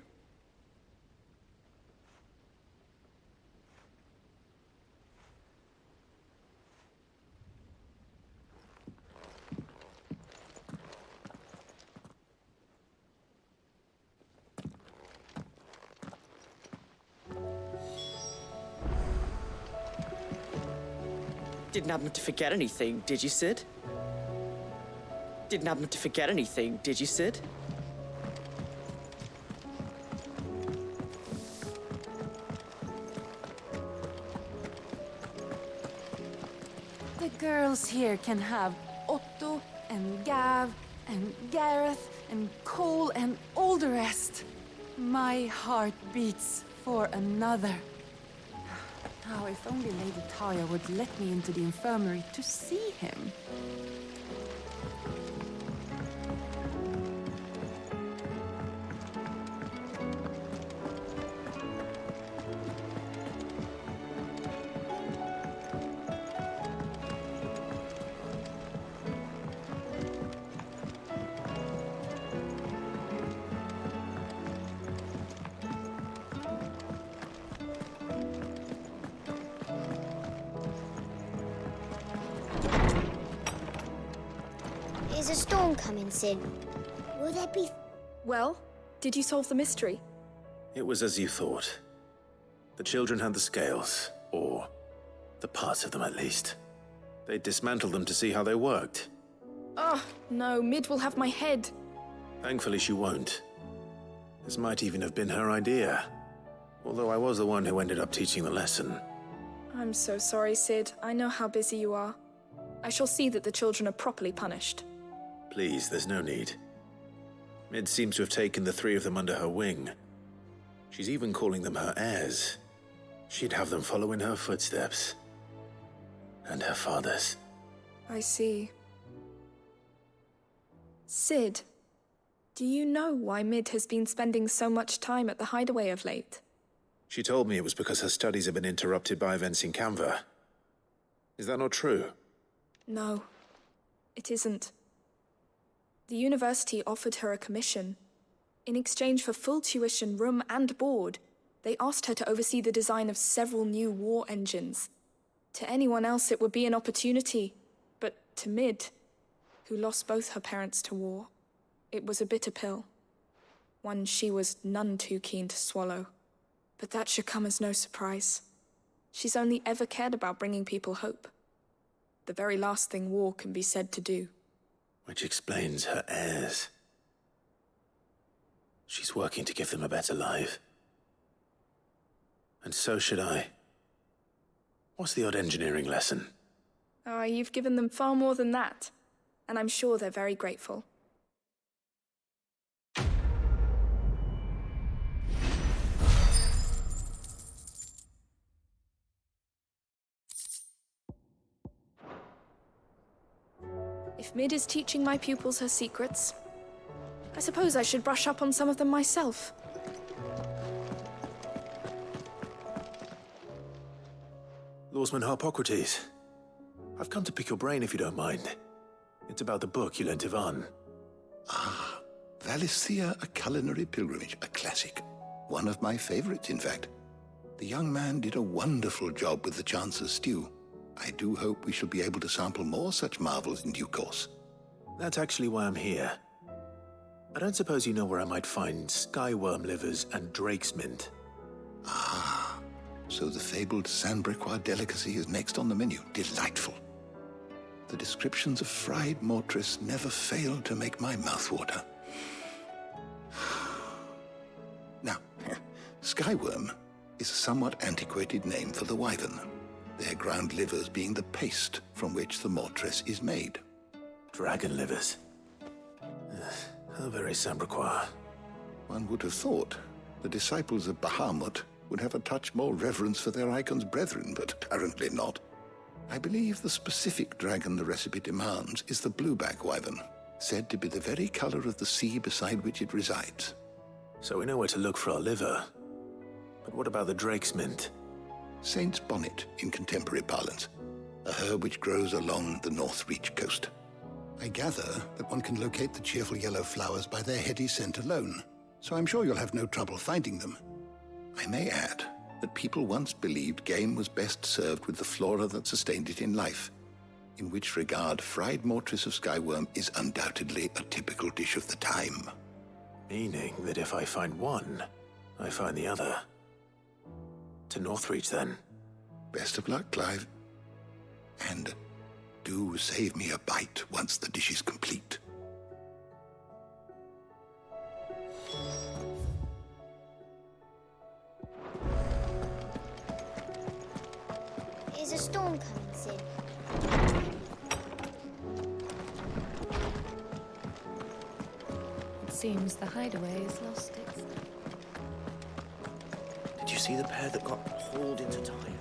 Didn't happen to forget anything, did you, Sid? Didn't happen to forget anything, did you, Sid? The girls here can have Otto and Gav and Gareth and coal and all the rest. My heart beats for another. Now, if only Lady Talia would let me into the infirmary to see him. Is a storm coming soon? Will there be... Well, did you solve the mystery? It was as you thought. The children had the scales, or the parts of them at least. They dismantled them to see how they worked. Oh, no, Mid will have my head. Thankfully she won't. This might even have been her idea. Although I was the one who ended up teaching the lesson. I'm so sorry, Sid. I know how busy you are. I shall see that the children are properly punished. Please, there's no need. Mid seems to have taken the three of them under her wing. She's even calling them her heirs. She'd have them follow in her footsteps. And her father's. I see. Sid, do you know why Mid has been spending so much time at the hideaway of late? She told me it was because her studies have been interrupted by events in Canva. Is that not true? No, it isn't. The university offered her a commission. In exchange for full tuition, room and board, they asked her to oversee the design of several new war engines. To anyone else it would be an opportunity, but to Mid, who lost both her parents to war, it was a bitter pill. One she was none too keen to swallow. But that should come as no surprise. She's only ever cared about bringing people hope. The very last thing war can be said to do. Which explains her heirs. She's working to give them a better life. And so should I. What's the odd engineering lesson? Ah, you've given them far more than that. And I'm sure they're very grateful. If Mid is teaching my pupils her secrets, I suppose I should brush up on some of them myself. Lawsman Harpocrates. I've come to pick your brain if you don't mind. It's about the book you lent Ivan. Ah, Valisthea, A Culinary Pilgrimage, a classic. One of my favorites, in fact. The young man did a wonderful job with the Chance's stew. I do hope we shall be able to sample more such marvels in due course. That's actually why I'm here. I don't suppose you know where I might find skyworm livers and drake's mint. Ah, so the fabled Sandbrequois delicacy is next on the menu. Delightful. The descriptions of fried mortress never failed to make my mouth water. Now, skyworm is a somewhat antiquated name for the wyvern. Their ground livers being the paste from which the mortress is made. Dragon livers. How very Sambrequois. One would have thought the disciples of Bahamut would have a touch more reverence for their icon's brethren, but apparently not. I believe the specific dragon the recipe demands is the blueback wyvern, said to be the very color of the sea beside which it resides. So we know where to look for our liver. But what about the drake's mint? Saint's bonnet in contemporary parlance, a herb which grows along the North Reach coast. I gather that one can locate the cheerful yellow flowers by their heady scent alone, so I'm sure you'll have no trouble finding them. I may add that people once believed game was best served with the flora that sustained it in life, in which regard fried mortress of skyworm is undoubtedly a typical dish of the time. Meaning that if I find one, I find the other. To Northreach, then. Best of luck, Clive. And do save me a bite once the dish is complete. Is a storm coming soon? Seems the hideaway has lost its... Did you see the pair that got hauled into tires?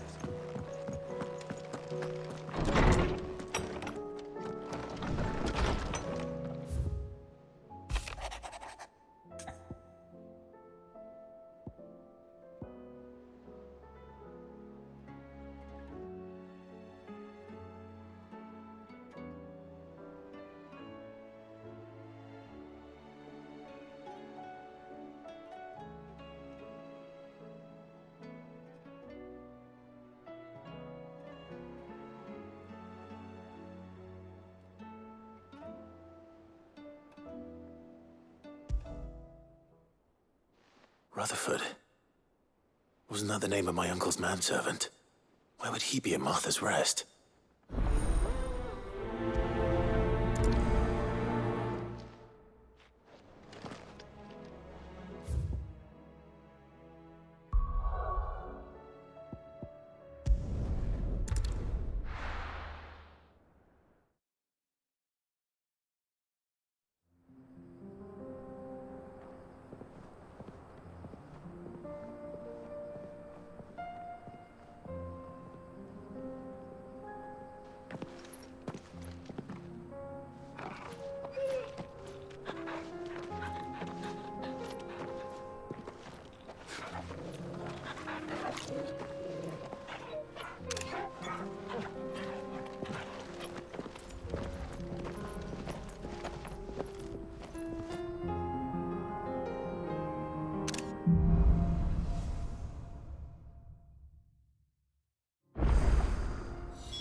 Rutherford. Wasn't that the name of my uncle's manservant? Where would he be at Martha's Rest?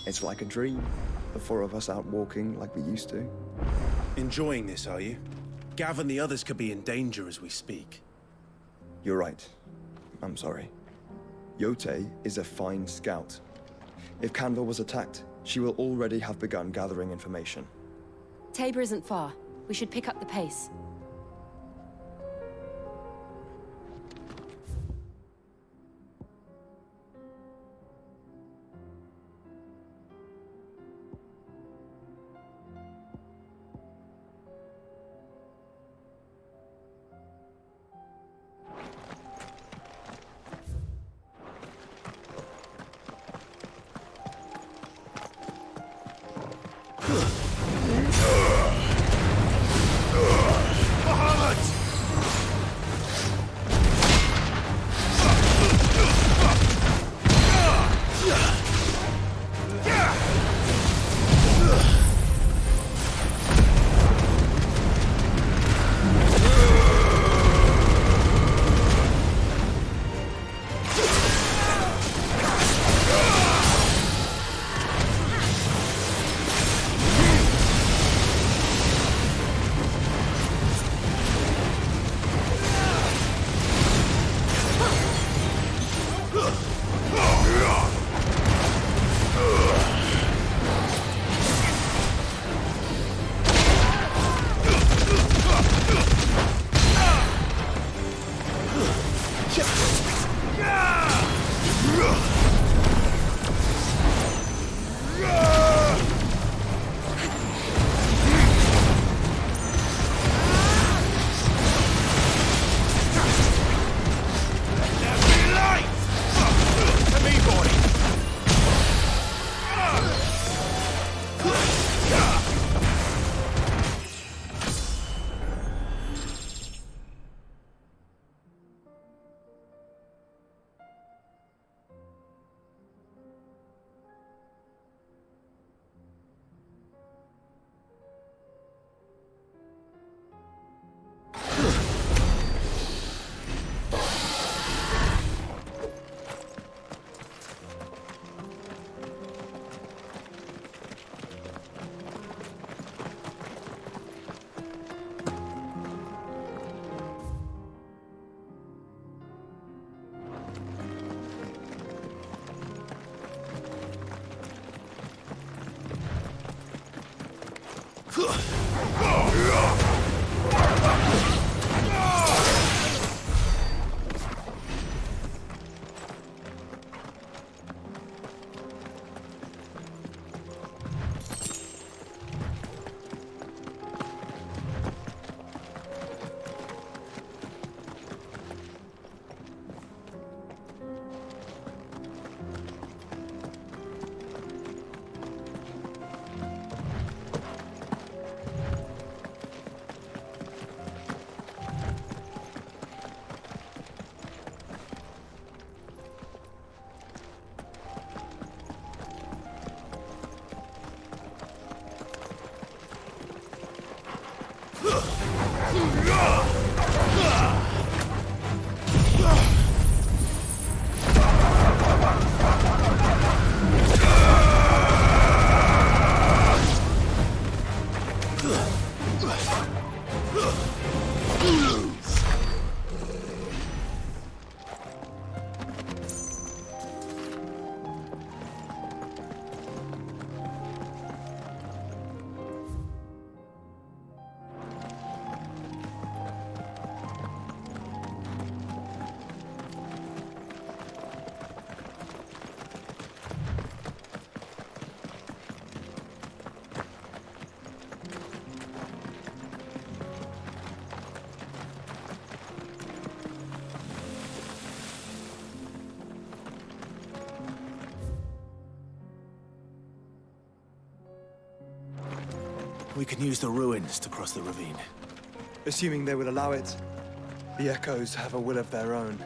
It's like a dream. The four of us out walking like we used to. Enjoying this, are you? Gav and the others could be in danger as we speak. You're right. I'm sorry. Yote is a fine scout. If Candor was attacked, she will already have begun gathering information. Tabor isn't far. We should pick up the pace. We can use the ruins to cross the ravine. Assuming they would allow it. The Echoes have a will of their own.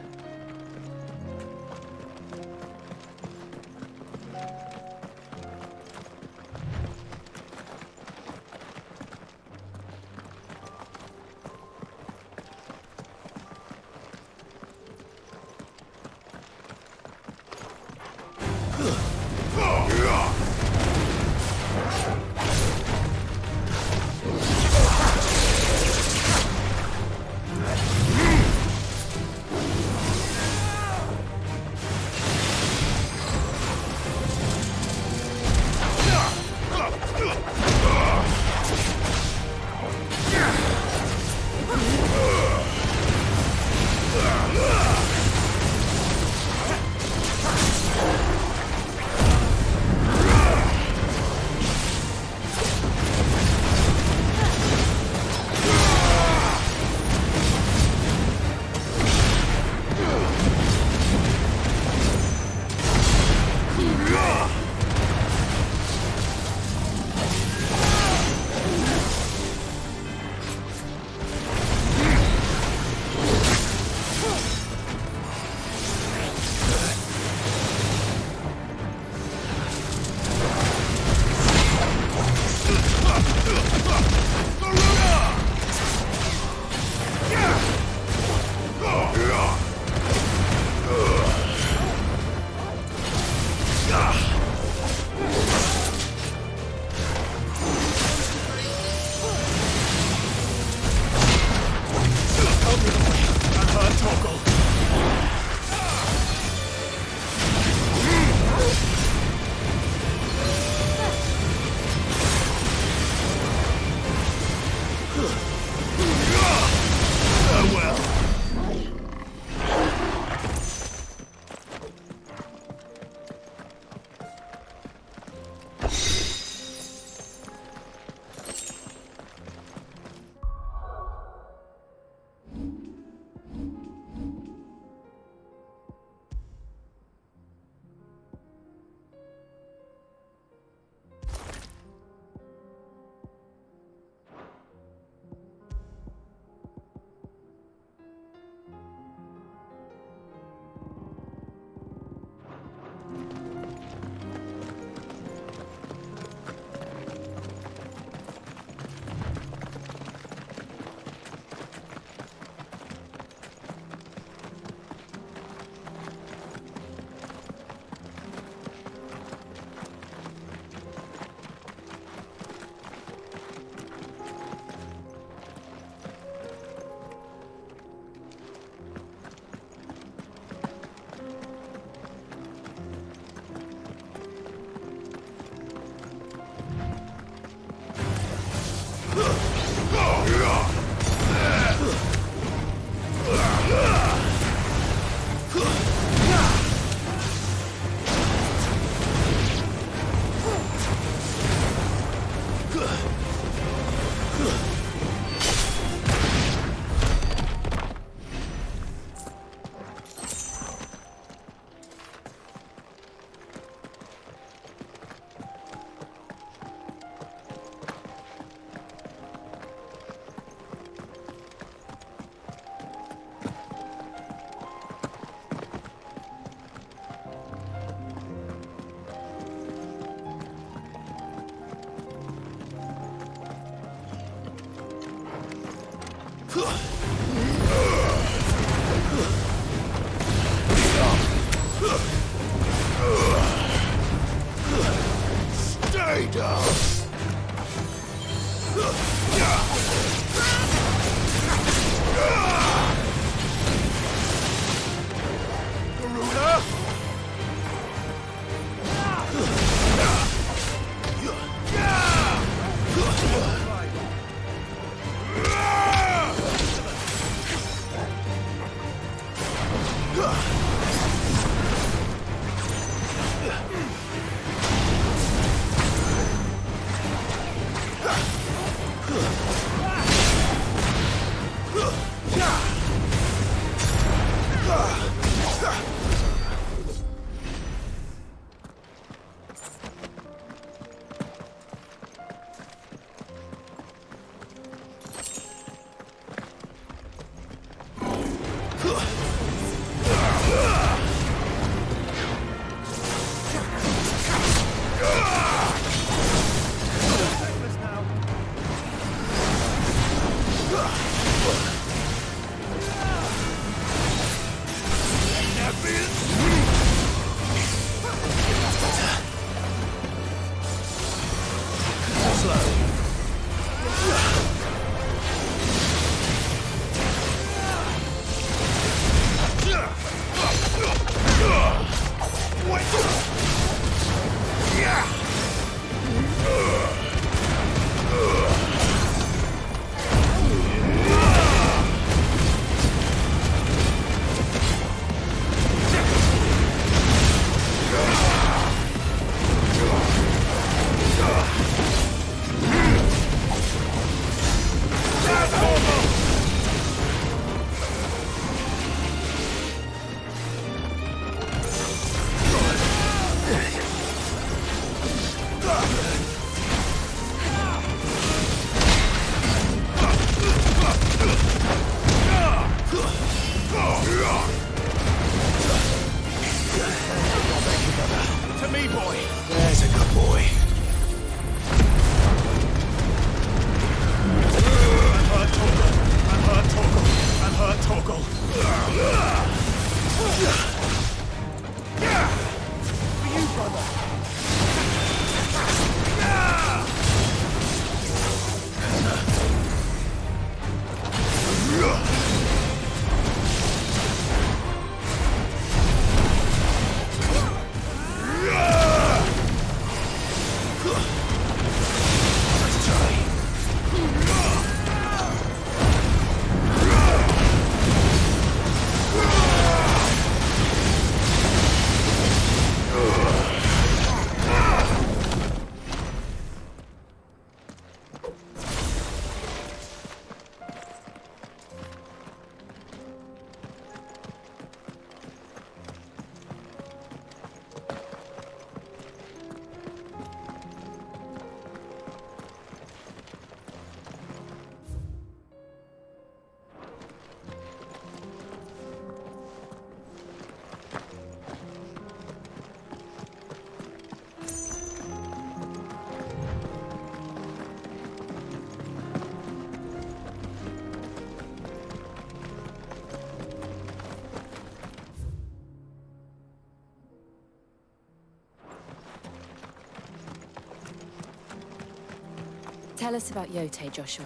Tell us about Yote, Joshua.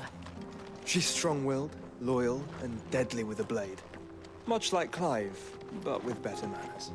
She's strong-willed, loyal, and deadly with a blade. Much like Clive, but with better manners.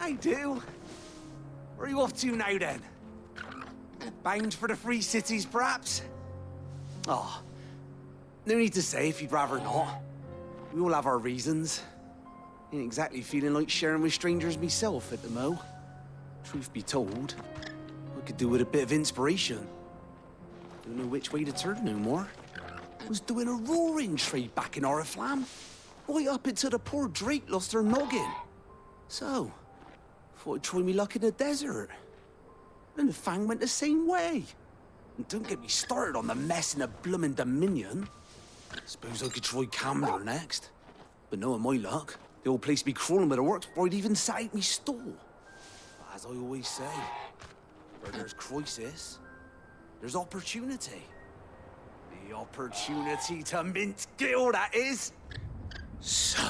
I do. Where are you off to now, then? Bound for the Free Cities, perhaps? Oh, no need to say if you'd rather not. We all have our reasons. Ain't exactly feeling like sharing with strangers myself at the mo. Truth be told, I could do with a bit of inspiration. Don't know which way to turn no more. Was doing a roaring trade back in Oriflamme. Right up until the poor Drake lost her noggin. So, thought I'd try me luck in the desert. And the Fang went the same way. And don't get me started on the mess in the bloomin' Dominion. Suppose I could try Camber next. But knowing my luck, the old place be crawling with the works before I'd even sat out me stall. But as I always say, where there's crisis, there's opportunity. The opportunity to mint Gil, that is. So,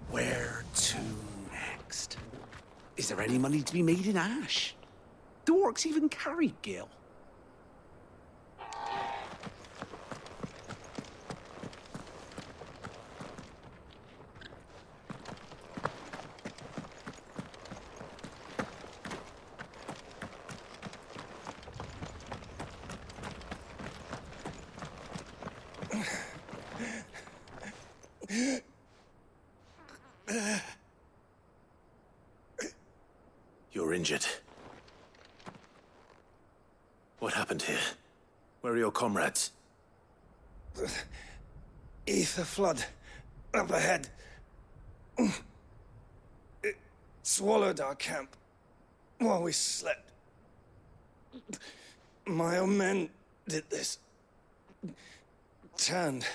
where to next? Is there any money to be made in Ash? Do orcs even carry Gil? You're injured. What happened here? Where are your comrades? Ether flood. Up ahead. It swallowed our camp while we slept. My own men did this. Turned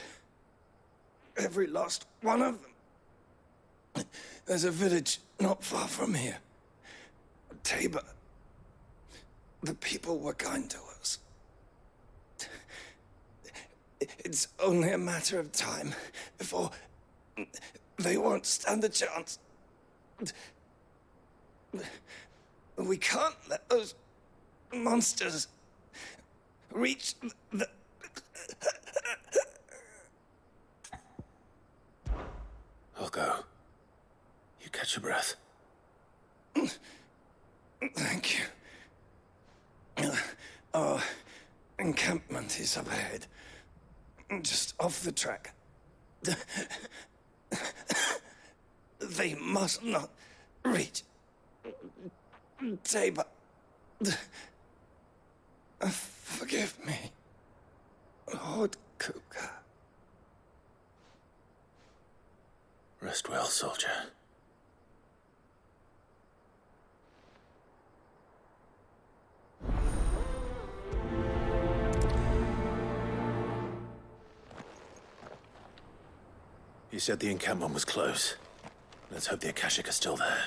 every last one of them. There's a village not far from here. Tabor. The people were kind to us. It's only a matter of time before they won't stand a chance. We can't let those monsters reach the... I'll go. You catch your breath. Thank you. Our encampment is up ahead. Just off the track. They must not reach Tabor. Forgive me, Lord Kuka. Rest well, soldier. You said the encampment was close. Let's hope the Akashic are still there.